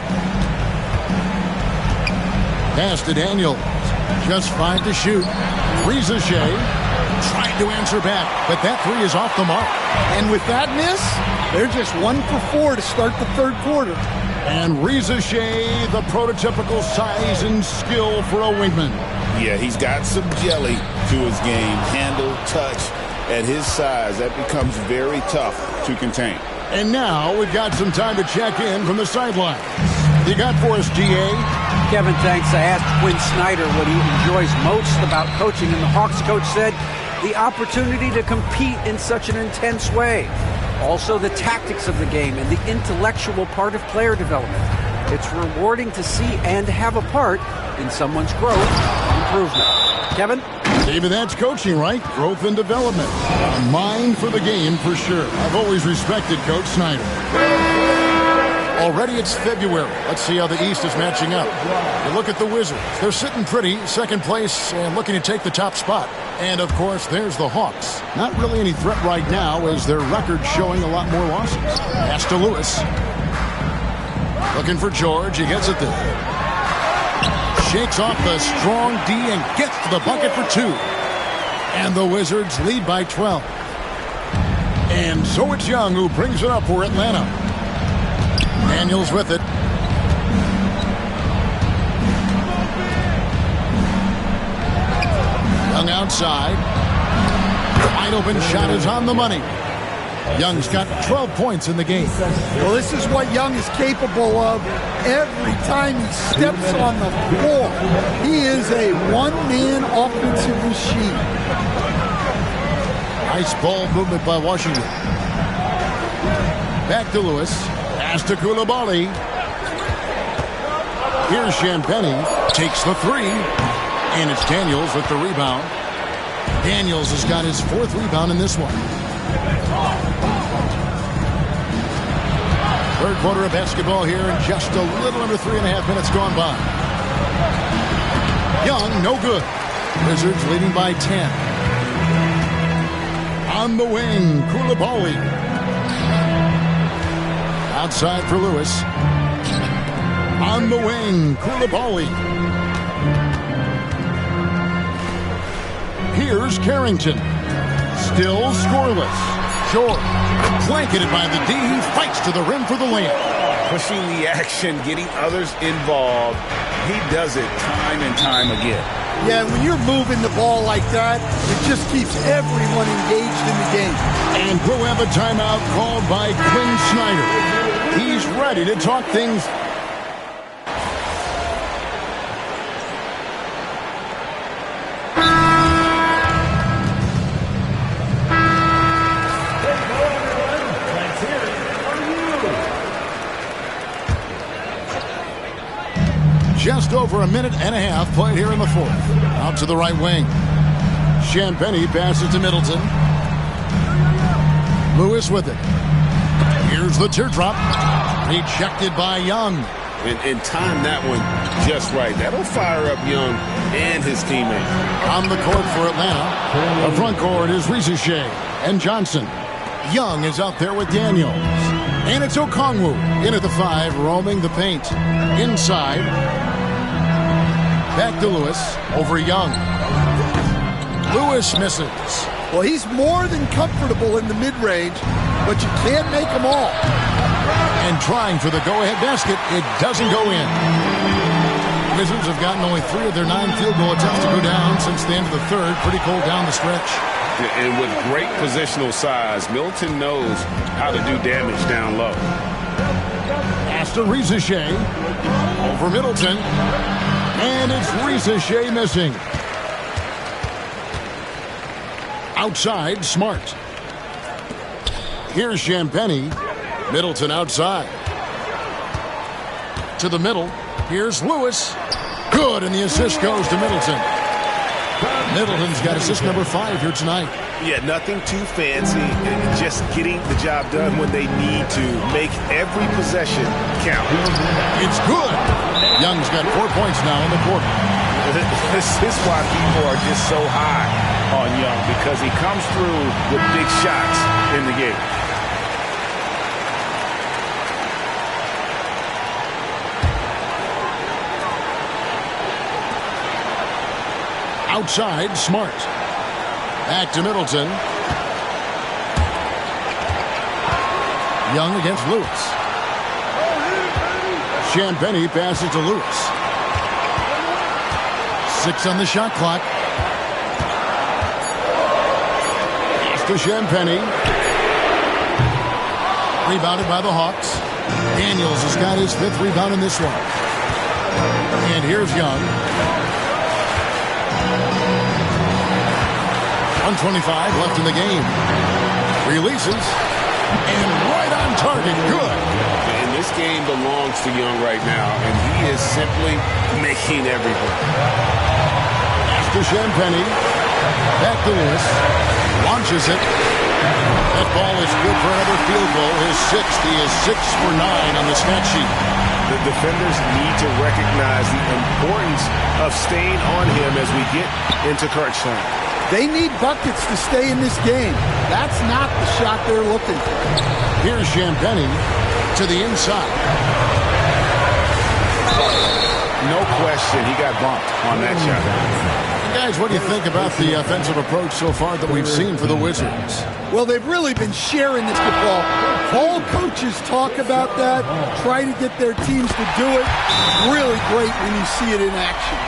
V: Pass to Daniels. Just 5 to shoot. Reza Shea tried to answer back, but that three is off the mark.
G: And with that miss, they're just 1 for 4 to start the third quarter.
V: And Reza Shea, the prototypical size and skill for a wingman.
W: Yeah, he's got some jelly to his game. Handle, touch. At his size, that becomes very tough to contain.
V: And now we've got some time to check in from the sidelines. You got for us, G.A.?
X: Kevin, thanks. I asked Quinn Snyder what he enjoys most about coaching, and the Hawks coach said the opportunity to compete in such an intense way. Also, the tactics of the game and the intellectual part of player development. It's rewarding to see and have a part in someone's growth and improvement. Kevin?
V: David, that's coaching, right? Growth and development. A mind for the game, for sure. I've always respected Coach Snyder. Already it's February. Let's see how the East is matching up. You look at the Wizards. They're sitting pretty, second place, and looking to take the top spot. And, of course, there's the Hawks. Not really any threat right now as their record's showing a lot more losses. Pass to Lewis. Looking for George. He gets it there. Shakes off the strong D and gets to the bucket for 2. And the Wizards lead by 12. And so it's Young who brings it up for Atlanta. Daniels with it. Young outside. Wide open shot is on the money. Young's got 12 points in the game.
G: Well, this is what Young is capable of every time he steps on the floor. He is a one-man offensive machine.
V: Nice ball movement by Washington. Back to Lewis. Pass to Coulibaly. Here's Champagnie. Takes the three. And it's Daniels with the rebound. Daniels has got his 4th rebound in this one. Third quarter of basketball here, and just a little under 3.5 minutes gone by. Young, no good. Wizards leading by 10. On the wing, Coulibaly. Outside for Lewis. On the wing, Coulibaly. Here's Carrington. Still scoreless. George, blanketed by the D, fights to the rim for the layup.
E: Pushing the action, getting others involved. He does it time and time again.
G: Yeah, when you're moving the ball like that, it just keeps everyone engaged in the game.
V: And we'll have a timeout called by Quinn Snyder. He's ready to talk things. Just over a minute and a half played here in the fourth. Out to the right wing. Champagnie passes to Middleton. Lewis with it. Here's the teardrop. Rejected by Young.
E: And time that one just right. That'll fire up Young and his teammates.
V: On the court for Atlanta. The front court is Risacher and Johnson. Young is out there with Daniels. And it's Okongwu in at the 5, roaming the paint. Inside. Back to Lewis. Over Young. Lewis misses.
G: Well, he's more than comfortable in the mid-range, but you can't make them all.
V: And trying for the go-ahead basket, it doesn't go in. Wizards have gotten only 3 of their 9 field goal attempts to go down since the end of the third. Pretty cold down the stretch.
E: And with great positional size, Middleton knows how to do damage down low.
V: Pass to Risacher. Over Middleton. And it's Risacher missing. Outside, Smart. Here's Champagnie. Middleton outside. To the middle. Here's Lewis. Good, and the assist goes to Middleton. Middleton's got assist number 5 here tonight.
E: Yeah, nothing too fancy. Just getting the job done when they need to. Make every possession count.
V: It's good. Young's got 4 points now in the quarter.
E: This is why people are just so high on Young, because he comes through with big shots in the game.
V: Outside, Smart. Back to Middleton. Young against Lewis. Champagnie passes to Lewis. 6 on the shot clock. Pass to Champagnie. Rebounded by the Hawks. Daniels has got his 5th rebound in this one. And here's Young. 1:25 left in the game. Releases. And right on target. Good.
E: And this game belongs to Young right now, and he is simply making everything.
V: Pass to Champagnie. Back to Lewis. Launches it. That ball is good for another field goal. His 6th. He is 6 for 9 on the stat sheet.
E: The defenders need to recognize the importance of staying on him as we get into crunch time.
G: They need buckets to stay in this game. That's not the shot they're looking for.
V: Here's Champagnie to the inside.
E: No question, he got bumped on that shot.
V: Guys, what do you think about the offensive approach so far that we've seen for the Wizards?
G: Well, they've really been sharing this ball. All coaches talk about that, try to get their teams to do it. Really great when you see it in action.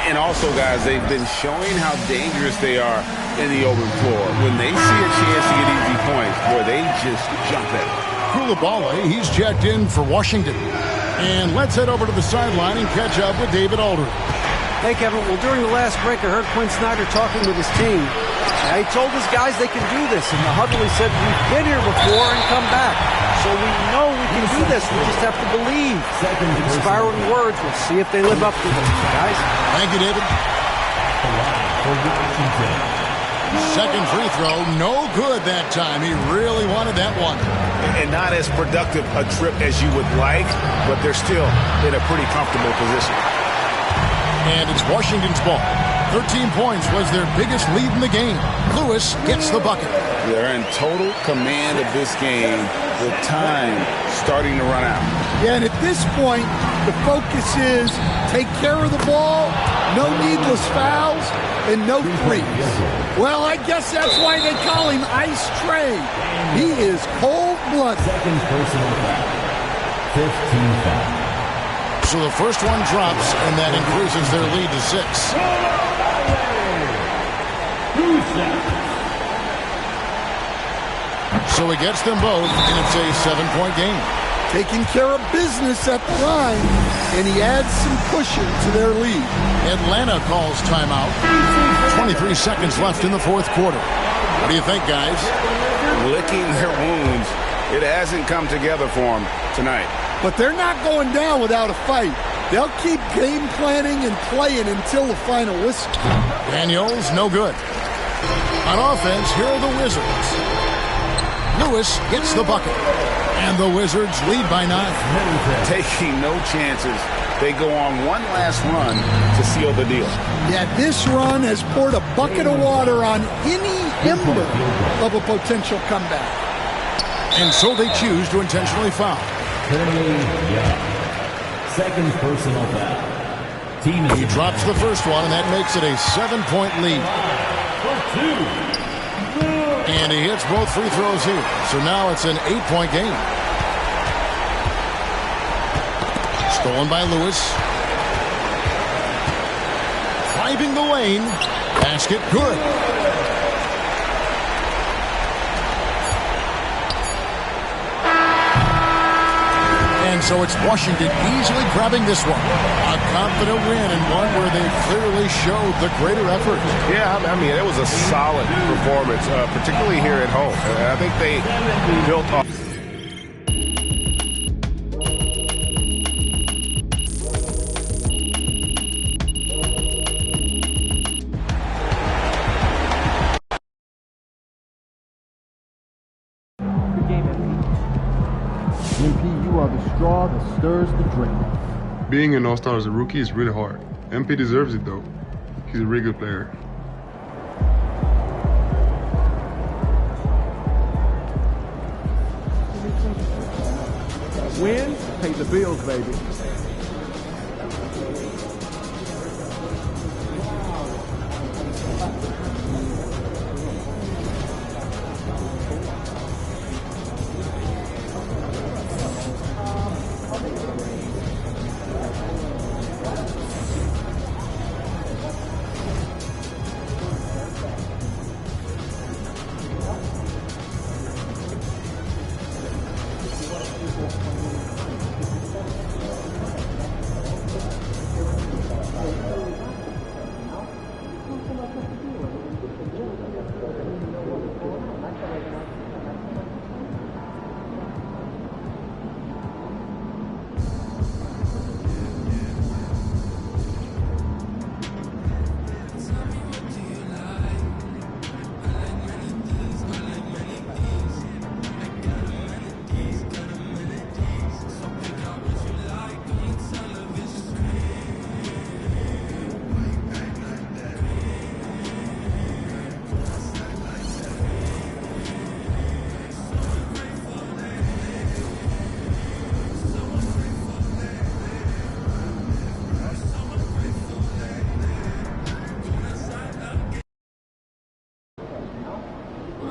E: And also, guys, they've been showing how dangerous they are in the open floor. When they see a chance to get easy points, boy, they just jump at it.
V: Coulibaly, he's checked in for Washington. And let's head over to the sideline and catch up with David Aldridge.
X: Hey, Kevin. Well, during the last break, I heard Quinn Snyder talking with his team. He told his guys they can do this. In the huddle, he said, we've been here before and come back. So we know we can do this. We just have to believe. Inspiring words. We'll see if they live up to them, guys.
V: Thank you, David. Second free throw, no good that time. He really wanted that one.
E: And not as productive a trip as you would like, but they're still in a pretty comfortable position.
V: And it's Washington's ball. 13 points was their biggest lead in the game. Lewis gets the bucket.
E: They're in total command of this game with time starting to run out.
G: Yeah, and at this point, the focus is take care of the ball, no needless fouls, and no threes. Well, I guess that's why they call him Ice Trae. He is cold-blooded.
V: Second personal foul. 15 foul. So the first one drops, and that increases their lead to 6. So he gets them both, and it's a 7-point game.
G: taking care of business at the line, and he adds some cushion to their lead.
V: Atlanta calls timeout. 23 seconds left in the fourth quarter. What do you think, guys?
E: Licking their wounds. It hasn't come together for them tonight.
G: But they're not going down without a fight. They'll keep game planning and playing until the final whistle.
V: Daniels, no good. On offense, here are the Wizards. Lewis gets the bucket. And the Wizards lead by 9.
E: Taking no chances. They go on one last run to seal the deal.
G: Yeah, this run has poured a bucket of water on any ember of a potential comeback.
V: And so they choose to intentionally foul.
F: Second personal foul.
V: He drops the first one, and that makes it a 7-point lead. And he hits both free throws here. So now it's an 8-point game. Stolen by Lewis. Driving the lane. Basket good. And so it's Washington easily grabbing this one. A confident win and one where they clearly showed the greater effort.
E: Yeah, I mean, it was a solid performance, particularly here at home. I think they built off.
A: Straw that stirs the drink.
H: Being an all-star as a rookie is really hard. MP deserves it though. He's a really good player.
A: Wins pay the bills, baby.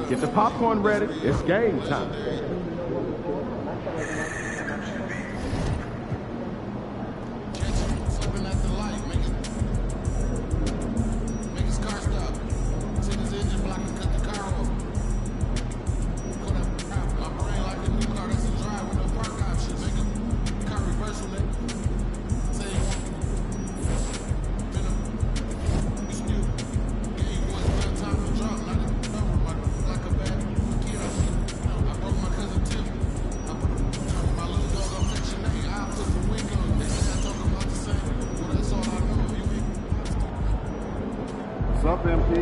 A: Get the popcorn ready. It's game time. What's up, MP?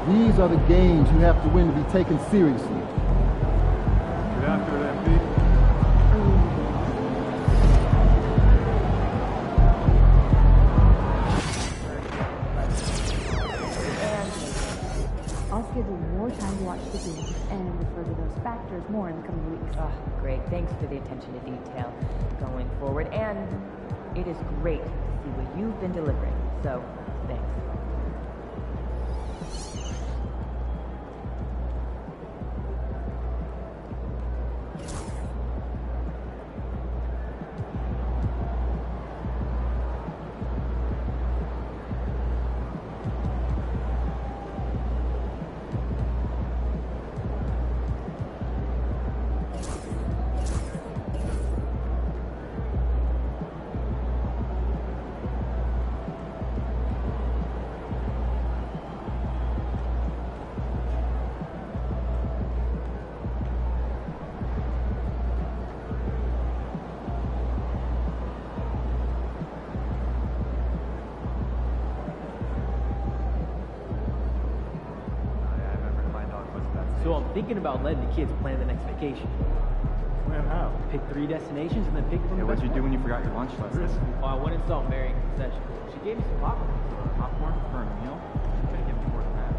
A: These are the games you have to win to be taken seriously.
H: Get after it, MP.
I: I'll schedule more time to watch the games and refer to those factors more in the coming weeks.
N: Oh, great. Thanks for the attention to detail going forward. And it is great to see what you've been delivering. So, thanks.
C: So I'm thinking about letting the kids plan the next vacation.
L: Plan how?
C: Pick 3 destinations and then pick from the
L: What'd
C: best
L: you do
C: one.
L: when you forgot your lunch last night?
C: Oh, I went and saw Mary in concession. She gave me some popcorn.
L: Popcorn for a meal? You could have given me more than that.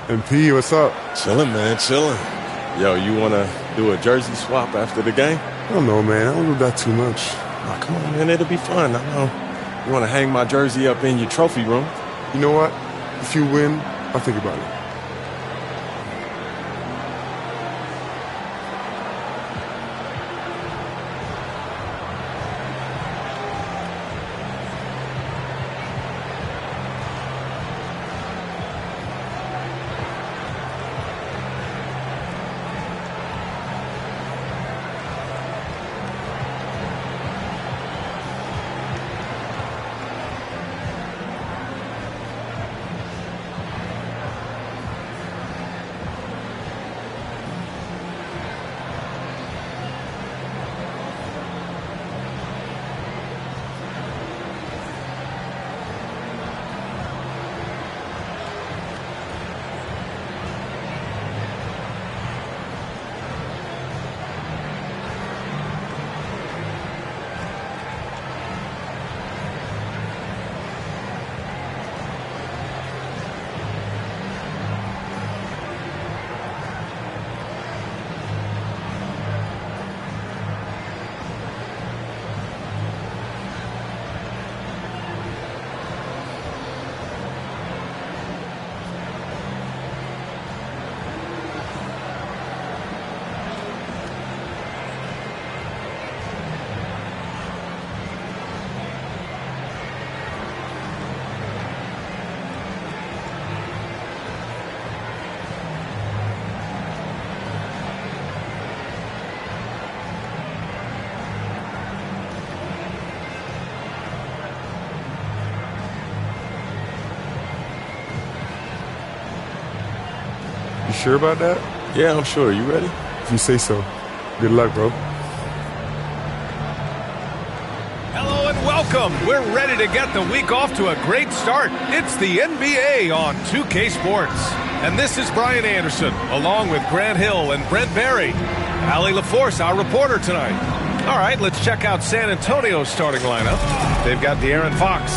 H: MP, what's up?
D: Chilling, man, chilling. Yo, you want to do a jersey swap after the game?
H: I don't know, man. I don't do that too much.
D: Oh, come on, man. It'll be fun. I know. You want to hang my jersey up in your trophy room?
H: You know what? If you win, I'll think about it. You sure about that?
D: Yeah, I'm sure. You ready?
H: If you say so. Good luck, bro.
J: Hello and welcome. We're ready to get the week off to a great start. It's the NBA on 2K Sports. And this is Brian Anderson, along with Grant Hill and Brent Barry. Allie LaForce, our reporter tonight. All right, let's check out San Antonio's starting lineup. They've got De'Aaron Fox,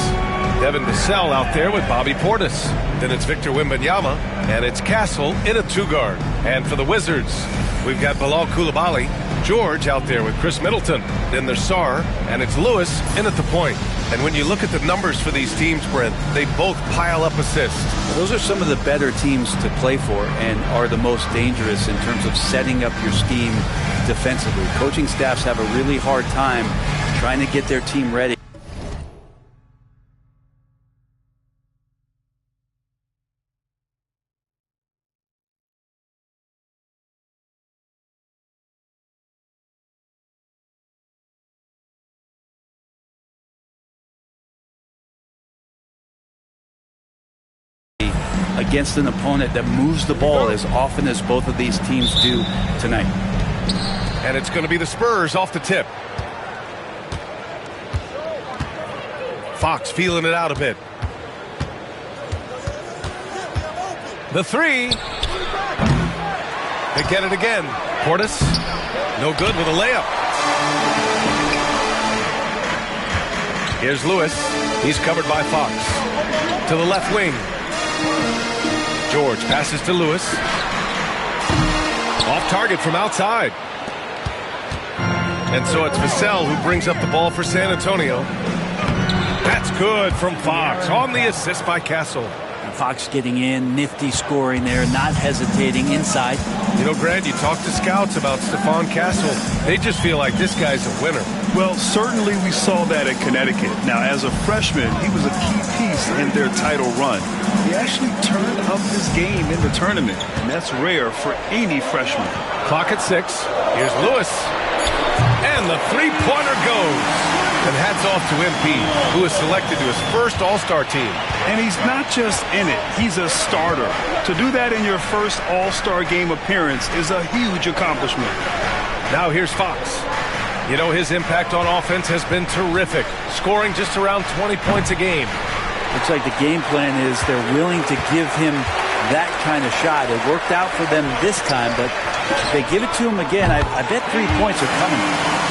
J: Devin Vassell out there with Bobby Portis. Then it's Victor Wembanyama, and it's Castle in a 2-guard. And for the Wizards, we've got Bilal Coulibaly, George out there with Chris Middleton. Then there's Sarr, and it's Lewis in at the point. And when you look at the numbers for these teams, Brent, they both pile up assists.
M: Those are some of the better teams to play for and are the most dangerous in terms of setting up your scheme defensively. Coaching staffs have a really hard time trying to get their team ready. against an opponent that moves the ball as often as both of these teams do tonight.
J: And it's going to be the Spurs off the tip. Fox feeling it out a bit. The three. They get it again. Portis, no good with a layup. Here's Lewis. He's covered by Fox. To the left wing. George passes to Lewis. Off target from outside. And so it's Vassell who brings up the ball for San Antonio. That's good from Fox on the assist by Castle.
M: And Fox getting in, nifty scoring there, not hesitating inside.
J: You know, Grant, you talk to scouts about Stephon Castle. They just feel like this guy's a winner.
K: Well, certainly we saw that at Connecticut. Now, as a freshman, he was a key piece in their title run. He actually turned up his game in the tournament, and that's rare for any freshman.
J: Clock at 6. Here's Lewis. And the three-pointer goes. And hats off to MP, who is selected to his first All-Star team.
K: And he's not just in it, he's a starter. To do that in your first All-Star game appearance is a huge accomplishment.
J: Now here's Fox. You know, his impact on offense has been terrific, scoring just around 20 points a game.
M: Looks like the game plan is they're willing to give him that kind of shot. It worked out for them this time, but if they give it to him again, I bet 3 points are coming.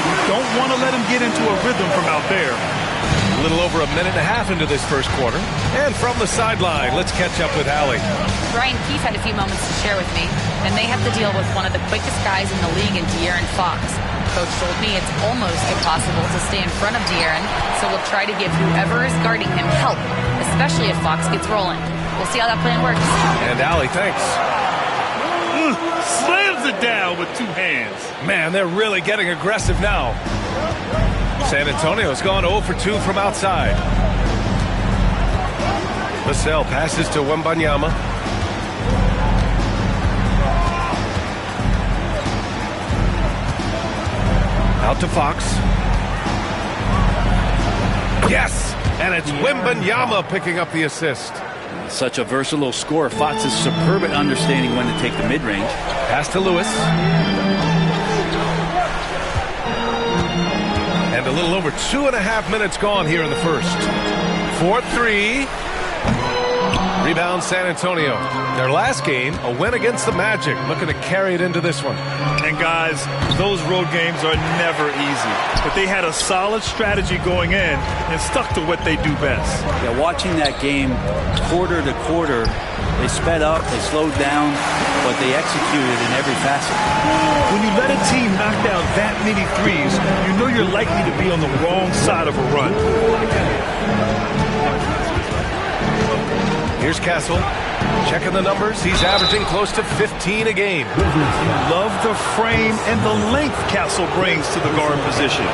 K: You don't want to let him get into a rhythm from out there.
J: A little over a minute and a half into this first quarter. And from the sideline, let's catch up with Allie.
P: Brian Keefe had a few moments to share with me, and they have to deal with one of the quickest guys in the league in De'Aaron Fox. Coach told me it's almost impossible to stay in front of De'Aaron, so we'll try to give whoever is guarding him help, especially if Fox gets rolling. We'll see how that plan works.
J: And Allie, thanks.
K: Slams it down with two hands.
J: Man, they're really getting aggressive now. San Antonio's gone 0 for 2 from outside. Vassell passes to Wembanyama. Out to Fox. Yes! And it's Wembanyama picking up the assist.
M: Such a versatile scorer. Fox is superb at understanding when to take the mid-range.
J: Pass to Lewis. And a little over 2.5 minutes gone here in the first. 4-3. Rebound San Antonio. Their last game, a win against the Magic. Looking to carry it into this one.
K: And guys, those road games are never easy. But they had a solid strategy going in and stuck to what they do best.
M: Yeah, watching that game quarter to quarter, they sped up, they slowed down, but they executed in every facet.
K: When you let a team knock down that many threes, you know you're likely to be on the wrong side of a run.
J: Here's Castle. Checking the numbers. He's averaging close to 15 a game.
K: Love the frame and the length Castle brings to the guard position.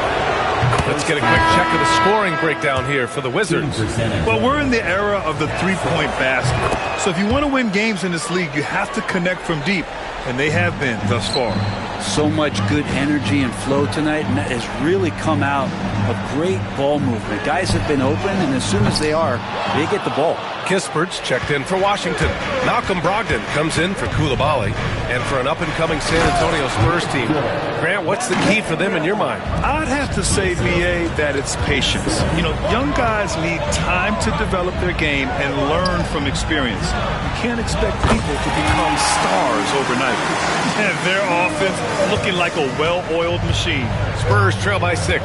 J: Let's get a quick check of the scoring breakdown here for the Wizards.
K: Well, we're in the era of the three-point basket. So if you want to win games in this league, you have to connect from deep. And they have been thus far.
M: So much good energy and flow tonight, and that has really come out of great ball movement. Guys have been open, and as soon as they are, they get the ball.
J: Kispert's checked in for Washington. Malcolm Brogdon comes in for Coulibaly and for an up-and-coming San Antonio Spurs team. Grant, what's the key for them in your mind?
K: I'd have to say, B.A., that it's patience. You know, young guys need time to develop their game and learn from experience. You can't expect people to become stars overnight. And their offense looking like a well-oiled machine.
J: Spurs trail by 6.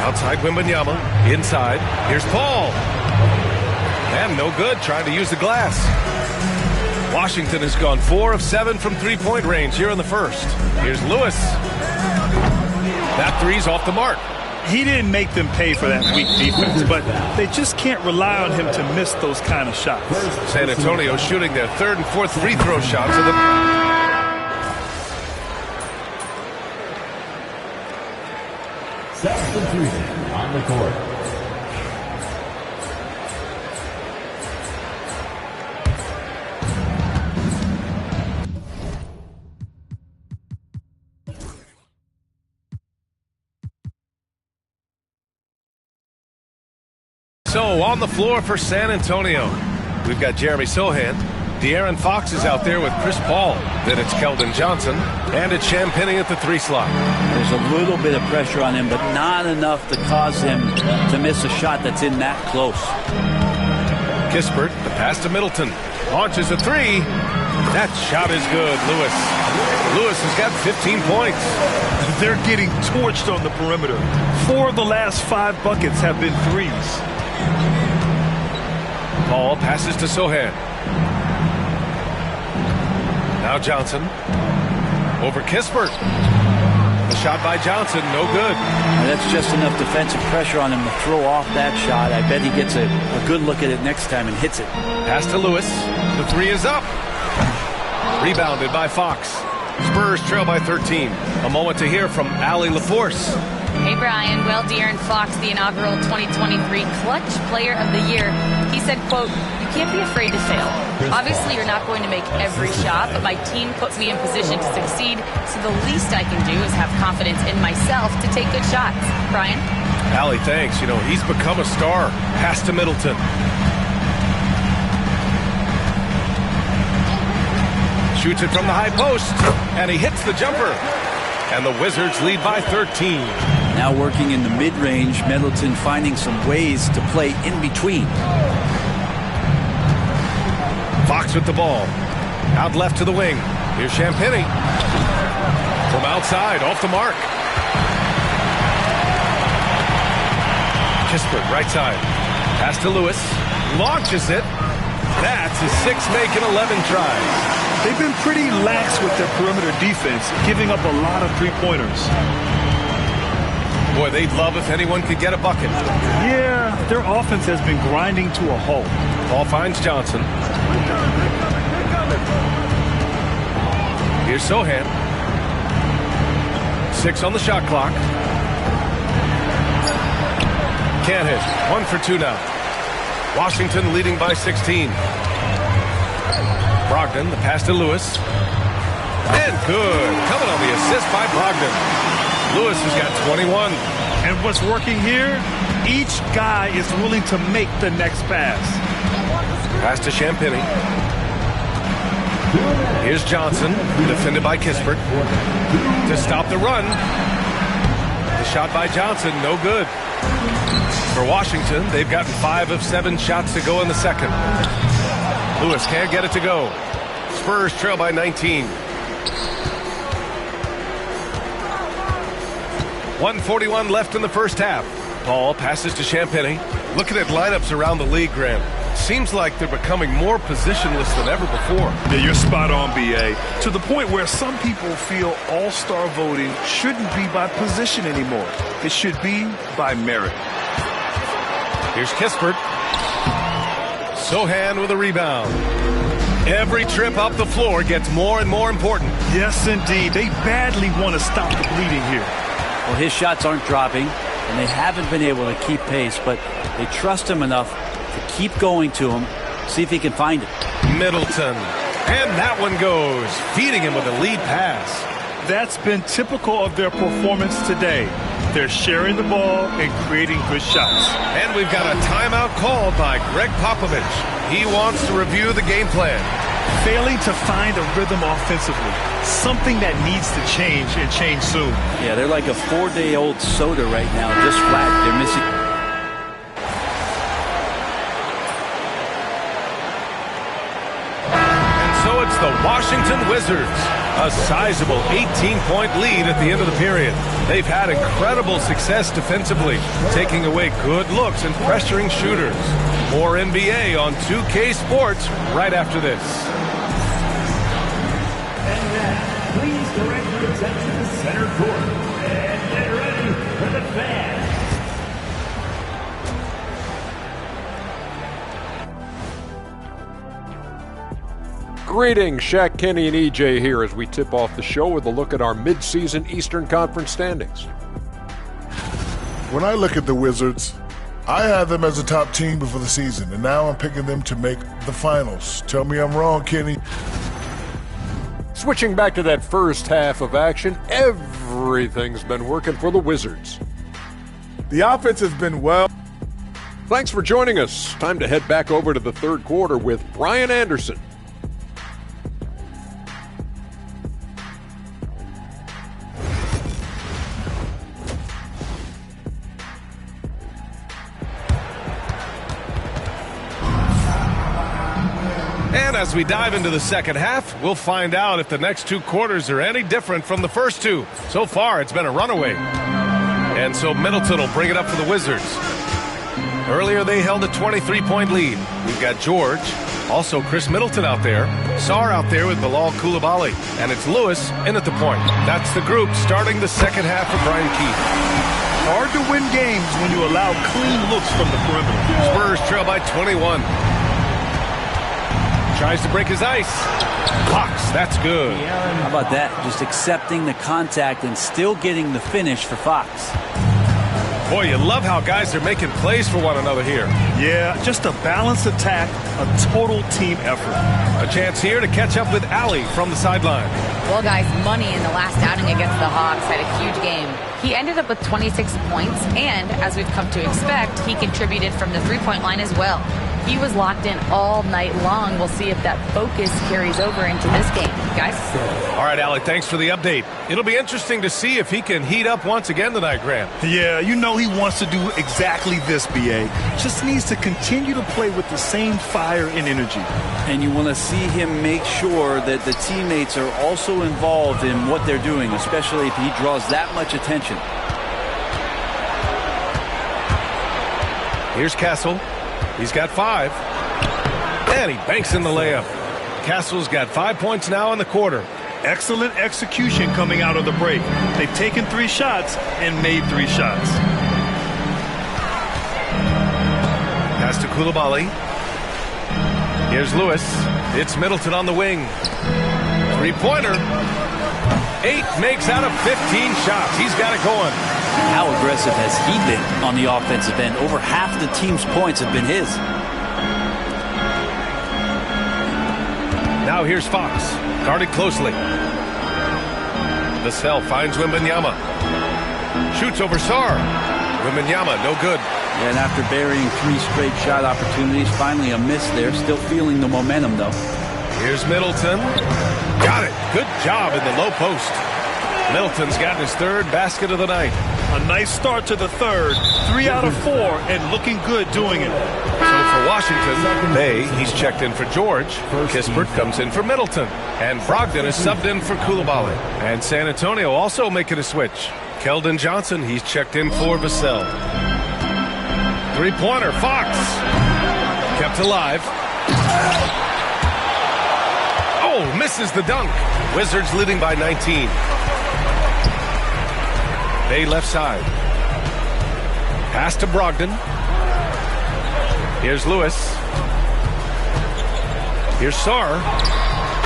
J: Outside Wembanyama, inside. Here's Paul. And no good, trying to use the glass. Washington has gone 4 of 7 from three-point range here in the first. Here's Lewis. That three's off the mark.
K: He didn't make them pay for that weak defense, but they just can't rely on him to miss those kind of shots.
J: San Antonio shooting their third and fourth free throw shots of the...
F: Substitution on the court.
J: So on the floor for San Antonio, we've got Jeremy Sohan. De'Aaron Fox is out there with Chris Paul. Then it's Keldon Johnson. And it's Champagnie at the 3 slot.
M: There's a little bit of pressure on him, but not enough to cause him to miss a shot that's in that close.
J: Kispert, the pass to Middleton. Launches a 3. That shot is good, Lewis. Lewis has got 15 points.
K: They're getting torched on the perimeter. 4 of the last 5 buckets have been threes.
J: Paul passes to Sohan. Now Johnson. Over Kispert. The shot by Johnson, no good.
M: And that's just enough defensive pressure on him to throw off that shot. I bet he gets a good look at it next time and hits it.
J: Pass to Lewis. The 3 is up. Rebounded by Fox. Spurs trail by 13. A moment to hear from Allie LaForce.
P: Hey, Brian. Well, De'Aaron Fox, the inaugural 2023 Clutch Player of the Year, he said, quote, "You can't be afraid to fail. Obviously, you're not going to make every shot, but my team put me in position to succeed, so the least I can do is have confidence in myself to take good shots." Brian?
J: Allie, thanks. You know, he's become a star. Pass to Middleton. Shoots it from the high post, and he hits the jumper. And the Wizards lead by 13.
M: Now working in the mid-range, Middleton finding some ways to play in between.
J: Fox with the ball. Out left to the wing. Here's Champagnie. From outside, off the mark. Kispert, right side. Pass to Lewis. Launches it. That's his 6th make in 11 tries.
K: They've been pretty lax with their perimeter defense, giving up a lot of three-pointers.
J: Boy, they'd love if anyone could get a bucket.
K: Yeah, their offense has been grinding to a halt.
J: Ball finds Johnson. Here's Sohan. 6 on the shot clock. Can't hit. 1 for 2 now. Washington leading by 16. Brogdon, the pass to Lewis. And good. Coming on the assist by Brogdon. Lewis has got 21.
K: And what's working here, each guy is willing to make the next pass.
J: Pass to Champagnie. Here's Johnson, defended by Kispert. To stop the run. The shot by Johnson, no good. For Washington, they've gotten 5 of 7 shots to go in the second. Lewis can't get it to go. Spurs trail by 19. 1:41 left in the first half. Paul passes to Champagnie. Looking at lineups around the league, Graham. Seems like they're becoming more positionless than ever before.
K: Yeah, you're spot on, B.A. To the point where some people feel all-star voting shouldn't be by position anymore. It should be by merit.
J: Here's Kispert. Sohan with a rebound. Every trip up the floor gets more and more important.
K: Yes, indeed. They badly want to stop the bleeding here.
M: Well, his shots aren't dropping, and they haven't been able to keep pace, but they trust him enough to keep going to him, see if he can find it.
J: Middleton. And that one goes, feeding him with a lead pass.
K: That's been typical of their performance today. They're sharing the ball and creating good shots.
J: And we've got a timeout called by Greg Popovich. He wants to review the game plan.
K: Failing to find a rhythm offensively. Something that needs to change and change soon.
M: Yeah, they're like a 4-day-old soda right now, just flat. They're missing.
J: And so it's the Washington Wizards. A sizable 18-point lead at the end of the period. They've had incredible success defensively, taking away good looks and pressuring shooters. More NBA on 2K Sports right after this.
F: And now, please direct your attention to center court. And get ready for the fans.
B: Greetings, Shaq, Kenny, and EJ here as we tip off the show with a look at our mid-season Eastern Conference standings.
R: When I look at the Wizards, I had them as a top team before the season, and now I'm picking them to make the finals. Tell me I'm wrong, Kenny.
B: Switching back to that first half of action, everything's been working for the Wizards.
S: The offense has been well.
B: Thanks for joining us. Time to head back over to the third quarter with Brian Anderson.
J: And as we dive into the second half, we'll find out if the next two quarters are any different from the first two. So far, it's been a runaway. And so Middleton will bring it up for the Wizards. Earlier, they held a 23-point lead. We've got George, also Chris Middleton out there, Sarr out there with Bilal Coulibaly, and it's Lewis in at the point. That's the group starting the second half for Brian Keefe.
K: Hard to win games when you allow clean looks from the perimeter.
J: Spurs trail by 21. Tries to break his ice. Fox, that's good.
M: How about that? Just accepting the contact and still getting the finish for Fox.
J: Boy, you love how guys are making plays for one another here.
K: Yeah, just a balanced attack, a total team effort.
J: A chance here to catch up with Allie from the sideline.
P: Well, guys, Money in the last outing against the Hawks had a huge game. He ended up with 26 points, and as we've come to expect, he contributed from the three-point line as well. He was locked in all night long. We'll see if that focus carries over into this game. Guys?
J: All right, Alec, thanks for the update. It'll be interesting to see if he can heat up once again tonight, Grant.
K: Yeah, you know he wants to do exactly this, B.A. Just needs to continue to play with the same fire and energy.
M: And you want to see him make sure that the teammates are also involved in what they're doing, especially if he draws that much attention.
J: Here's Castle. He's got 5. And he banks in the layup. Castle's got 5 points now in the quarter.
K: Excellent execution coming out of the break. They've taken 3 shots and made 3 shots.
J: Pass to Coulibaly. Here's Lewis. It's Middleton on the wing. Three-pointer. 8 makes out of 15 shots. He's got it going.
M: How aggressive has he been on the offensive end? Over half the team's points have been his.
J: Now here's Fox, guarded closely. Vassell finds Wembanyama. Shoots over Sarr. Wembanyama, no good.
M: And after burying 3 straight shot opportunities, finally a miss there. Still feeling the momentum, though.
J: Here's Middleton. Got it. Good job in the low post. Middleton's gotten his 3rd basket of the night.
K: A nice start to the 3rd. 3 out of 4, and looking good doing it.
J: So for Washington, he's checked in for George. Kispert comes in for Middleton. And Brogdon is subbed in for Coulibaly. And San Antonio also making a switch. Keldon Johnson, he's checked in for Vassell. Three-pointer, Fox. Kept alive. Oh, misses the dunk. Wizards leading by 19. Bay left side. Pass to Brogdon. Here's Lewis. Here's Sarr.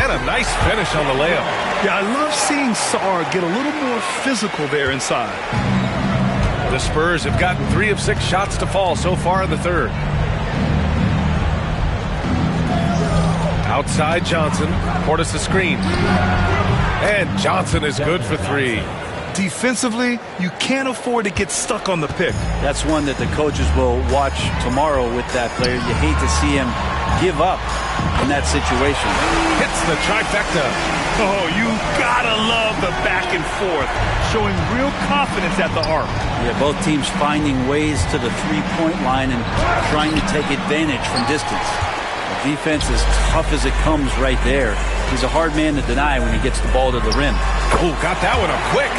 J: And a nice finish on the layup.
K: Yeah, I love seeing Sarr get a little more physical there inside.
J: The Spurs have gotten 3 of 6 shots to fall so far in the 3rd. Outside Johnson. Portis a screen. And Johnson is good for 3.
K: Defensively, you can't afford to get stuck on the pick.
M: That's one that the coaches will watch tomorrow with that player. You hate to see him give up in that situation.
J: Hits the trifecta.
K: Oh, you gotta love the back and forth, showing real confidence at the arc.
M: Yeah, both teams finding ways to the three-point line and trying to take advantage from distance. The defense is tough as it comes right there. He's a hard man to deny when he gets the ball to the rim.
J: Oh, got that one up quick.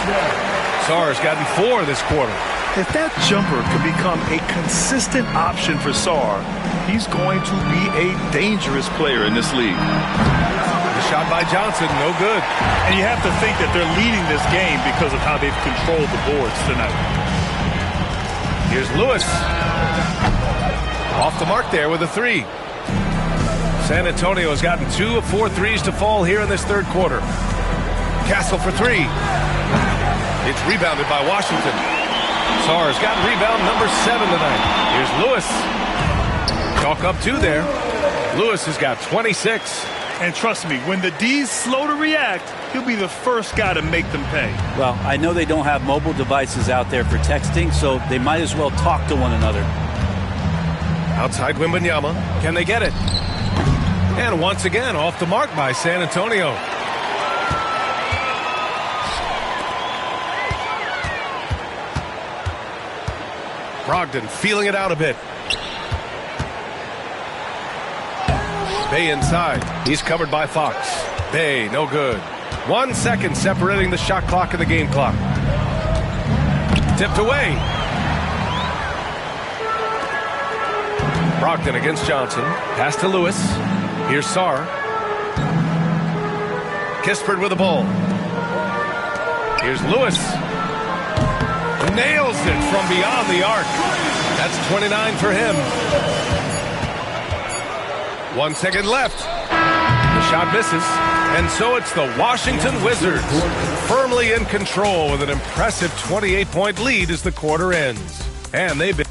J: Sarr's gotten 4 this quarter.
K: If that jumper could become a consistent option for Sarr, he's going to be a dangerous player in this league.
J: The shot by Johnson, no good.
K: And you have to think that they're leading this game because of how they've controlled the boards tonight.
J: Here's Lewis. Off the mark there with a 3. San Antonio has gotten 2 of 4 threes to fall here in this 3rd quarter. Castle for 3. It's rebounded by Washington. Sarr's got rebound number 7 tonight. Here's Lewis. Chalk up 2 there. Lewis has got 26.
K: And trust me, when the D's slow to react, he'll be the first guy to make them pay.
M: Well, I know they don't have mobile devices out there for texting, so they might as well talk to one another.
J: Outside Wembanyama. Can they get it? And once again, off the mark by San Antonio. Brogdon feeling it out a bit. Bey inside. He's covered by Fox. Bey, no good. 1 second separating the shot clock and the game clock. Tipped away. Brogdon against Johnson. Pass to Lewis. Here's Sarr. Kispert with the ball. Here's Lewis. Nails it from beyond the arc. That's 29 for him. 1 second left. The shot misses. And so it's the Washington Wizards firmly in control with an impressive 28-point lead as the quarter ends. And they've been...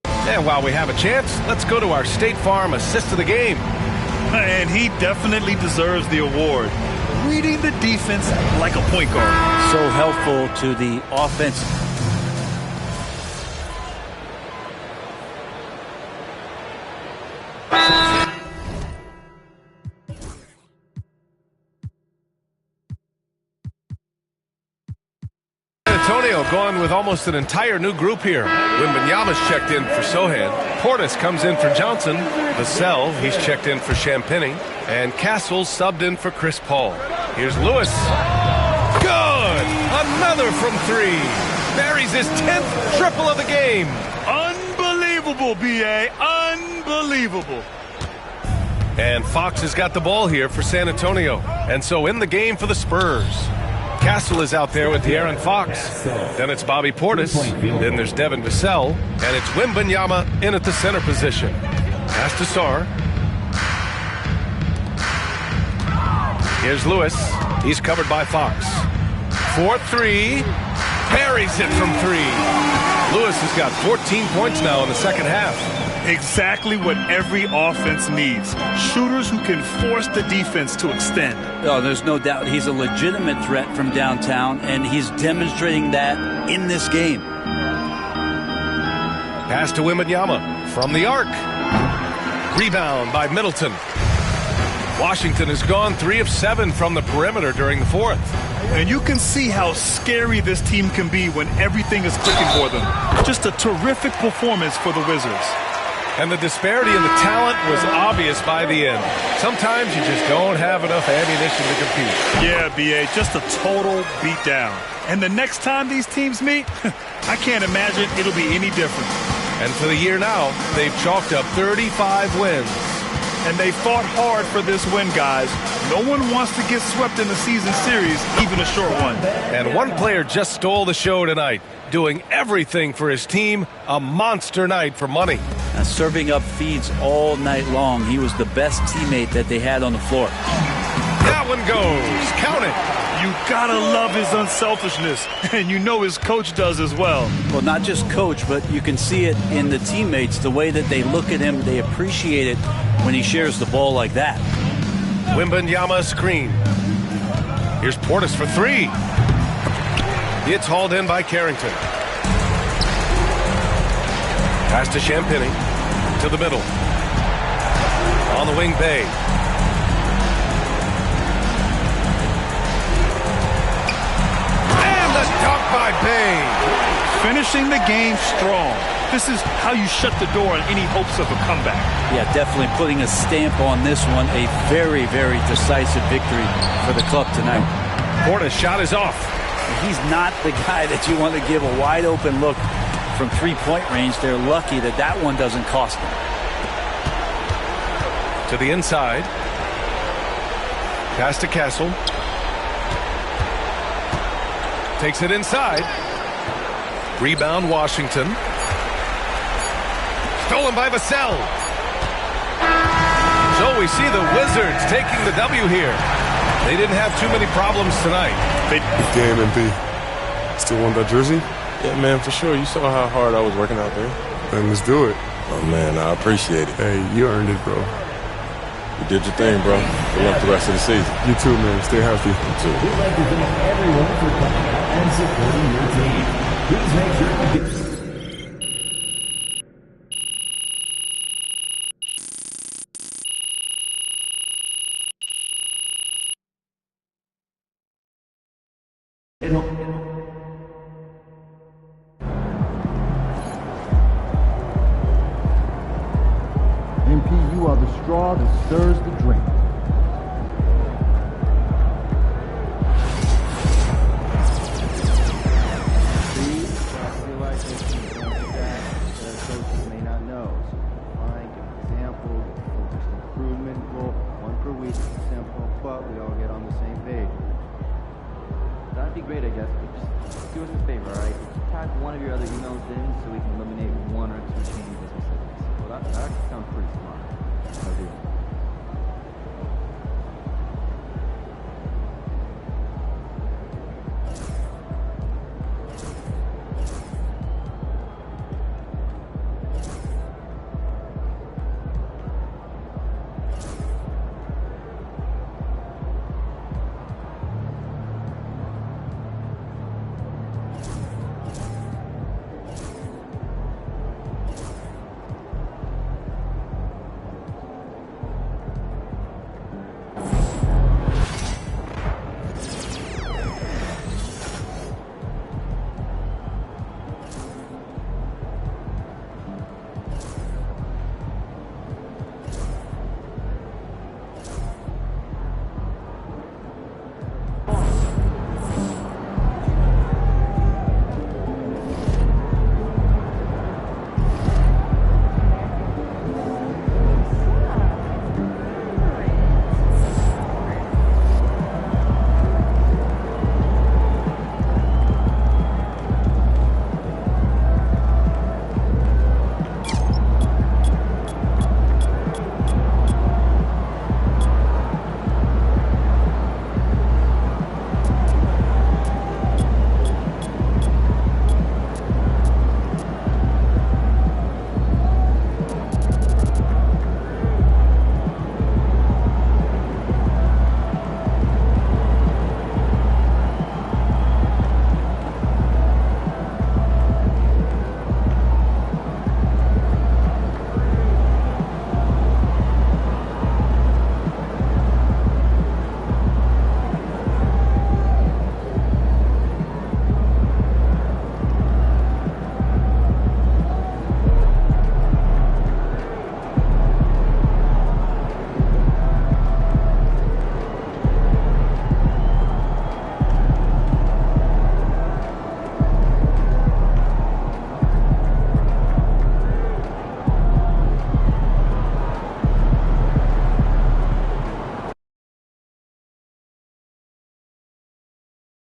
J: And while we have a chance, let's go to our State Farm assist of the game.
K: And he definitely deserves the award. Reading the defense like a point guard.
M: So helpful to the offense.
J: Antonio going with almost an entire new group here. Wembanyama's checked in for Sohan. Portis comes in for Johnson. Vassell, he's checked in for Champagnie. And Castle's subbed in for Chris Paul. Here's Lewis. Good! Another from three. Buries his 10th triple of the game.
K: Unbelievable, B.A. Unbelievable.
J: And Fox has got the ball here for San Antonio. And so in the game for the Spurs. Castle is out there with De'Aaron Fox. Then it's Bobby Portis. Then there's Devin Vassell. And it's Wembanyama in at the center position. Pass to Sarr. Here's Lewis. He's covered by Fox. 4-3. Buries it from three. Lewis has got 14 points now in the second half.
K: Exactly what every offense needs. Shooters who can force the defense to extend.
M: Oh, there's no doubt he's a legitimate threat from downtown, and he's demonstrating that in this game.
J: Pass to Wembanyama from the arc. Rebound by Middleton. Washington has gone 3 of 7 from the perimeter during the fourth.
K: And you can see how scary this team can be when everything is clicking for them. Just a terrific performance for the Wizards.
J: And the disparity in the talent was obvious by the end. Sometimes you just don't have enough ammunition to compete.
K: Yeah, B.A., just a total beatdown. And the next time these teams meet, I can't imagine it'll be any different.
J: And for the year now, they've chalked up 35 wins.
K: And they fought hard for this win, guys. No one wants to get swept in the season series, even a short one.
J: And one player just stole the show tonight, doing everything for his team. A monster night for money.
M: Now, serving up feeds all night long. He was the best teammate that they had on the floor.
J: That one goes. Count it.
K: You gotta love his unselfishness, and you know his coach does as well.
M: Well, not just coach, but you can see it in the teammates, the way that they look at him. They appreciate it when he shares the ball like that.
J: Wembanyama screen. Here's Portis for three. It's hauled in by Carrington. Pass to Champagnie. To the middle. On the wing, Bey. And the dunk by Bey.
K: Finishing the game strong. This is how you shut the door on any hopes of a comeback.
M: Yeah, definitely putting a stamp on this one. A very, very decisive victory for the club tonight.
J: Portis' shot is off.
M: He's not the guy that you want to give a wide open look from three-point range. They're lucky that that one doesn't cost them.
J: To the inside. Pass to Castle. Takes it inside. Rebound Washington. Stolen by Vassell. So we see the Wizards taking the W here. They didn't have too many problems tonight.
H: Damn, MP. Still want that jersey?
D: Yeah, man, for sure. You saw how hard I was working out there.
H: Then let's do it.
D: Oh, man, I appreciate it.
H: Hey, you earned it, bro.
D: You did your thing, bro. Good luck the rest of the season.
H: You too, man. Stay healthy.
D: You too.
F: We'd like to thank everyone for coming out and supporting your team. Please make sure to get
A: are the straw that stirs the drink.
O: Coaches may not know. So fine, give an example, focused improvement, goal, 1 per week, simple, but we all get on the same page. That'd be great, I guess, but just do us a favor, all right? Tag one of your other emails in so we can eliminate one or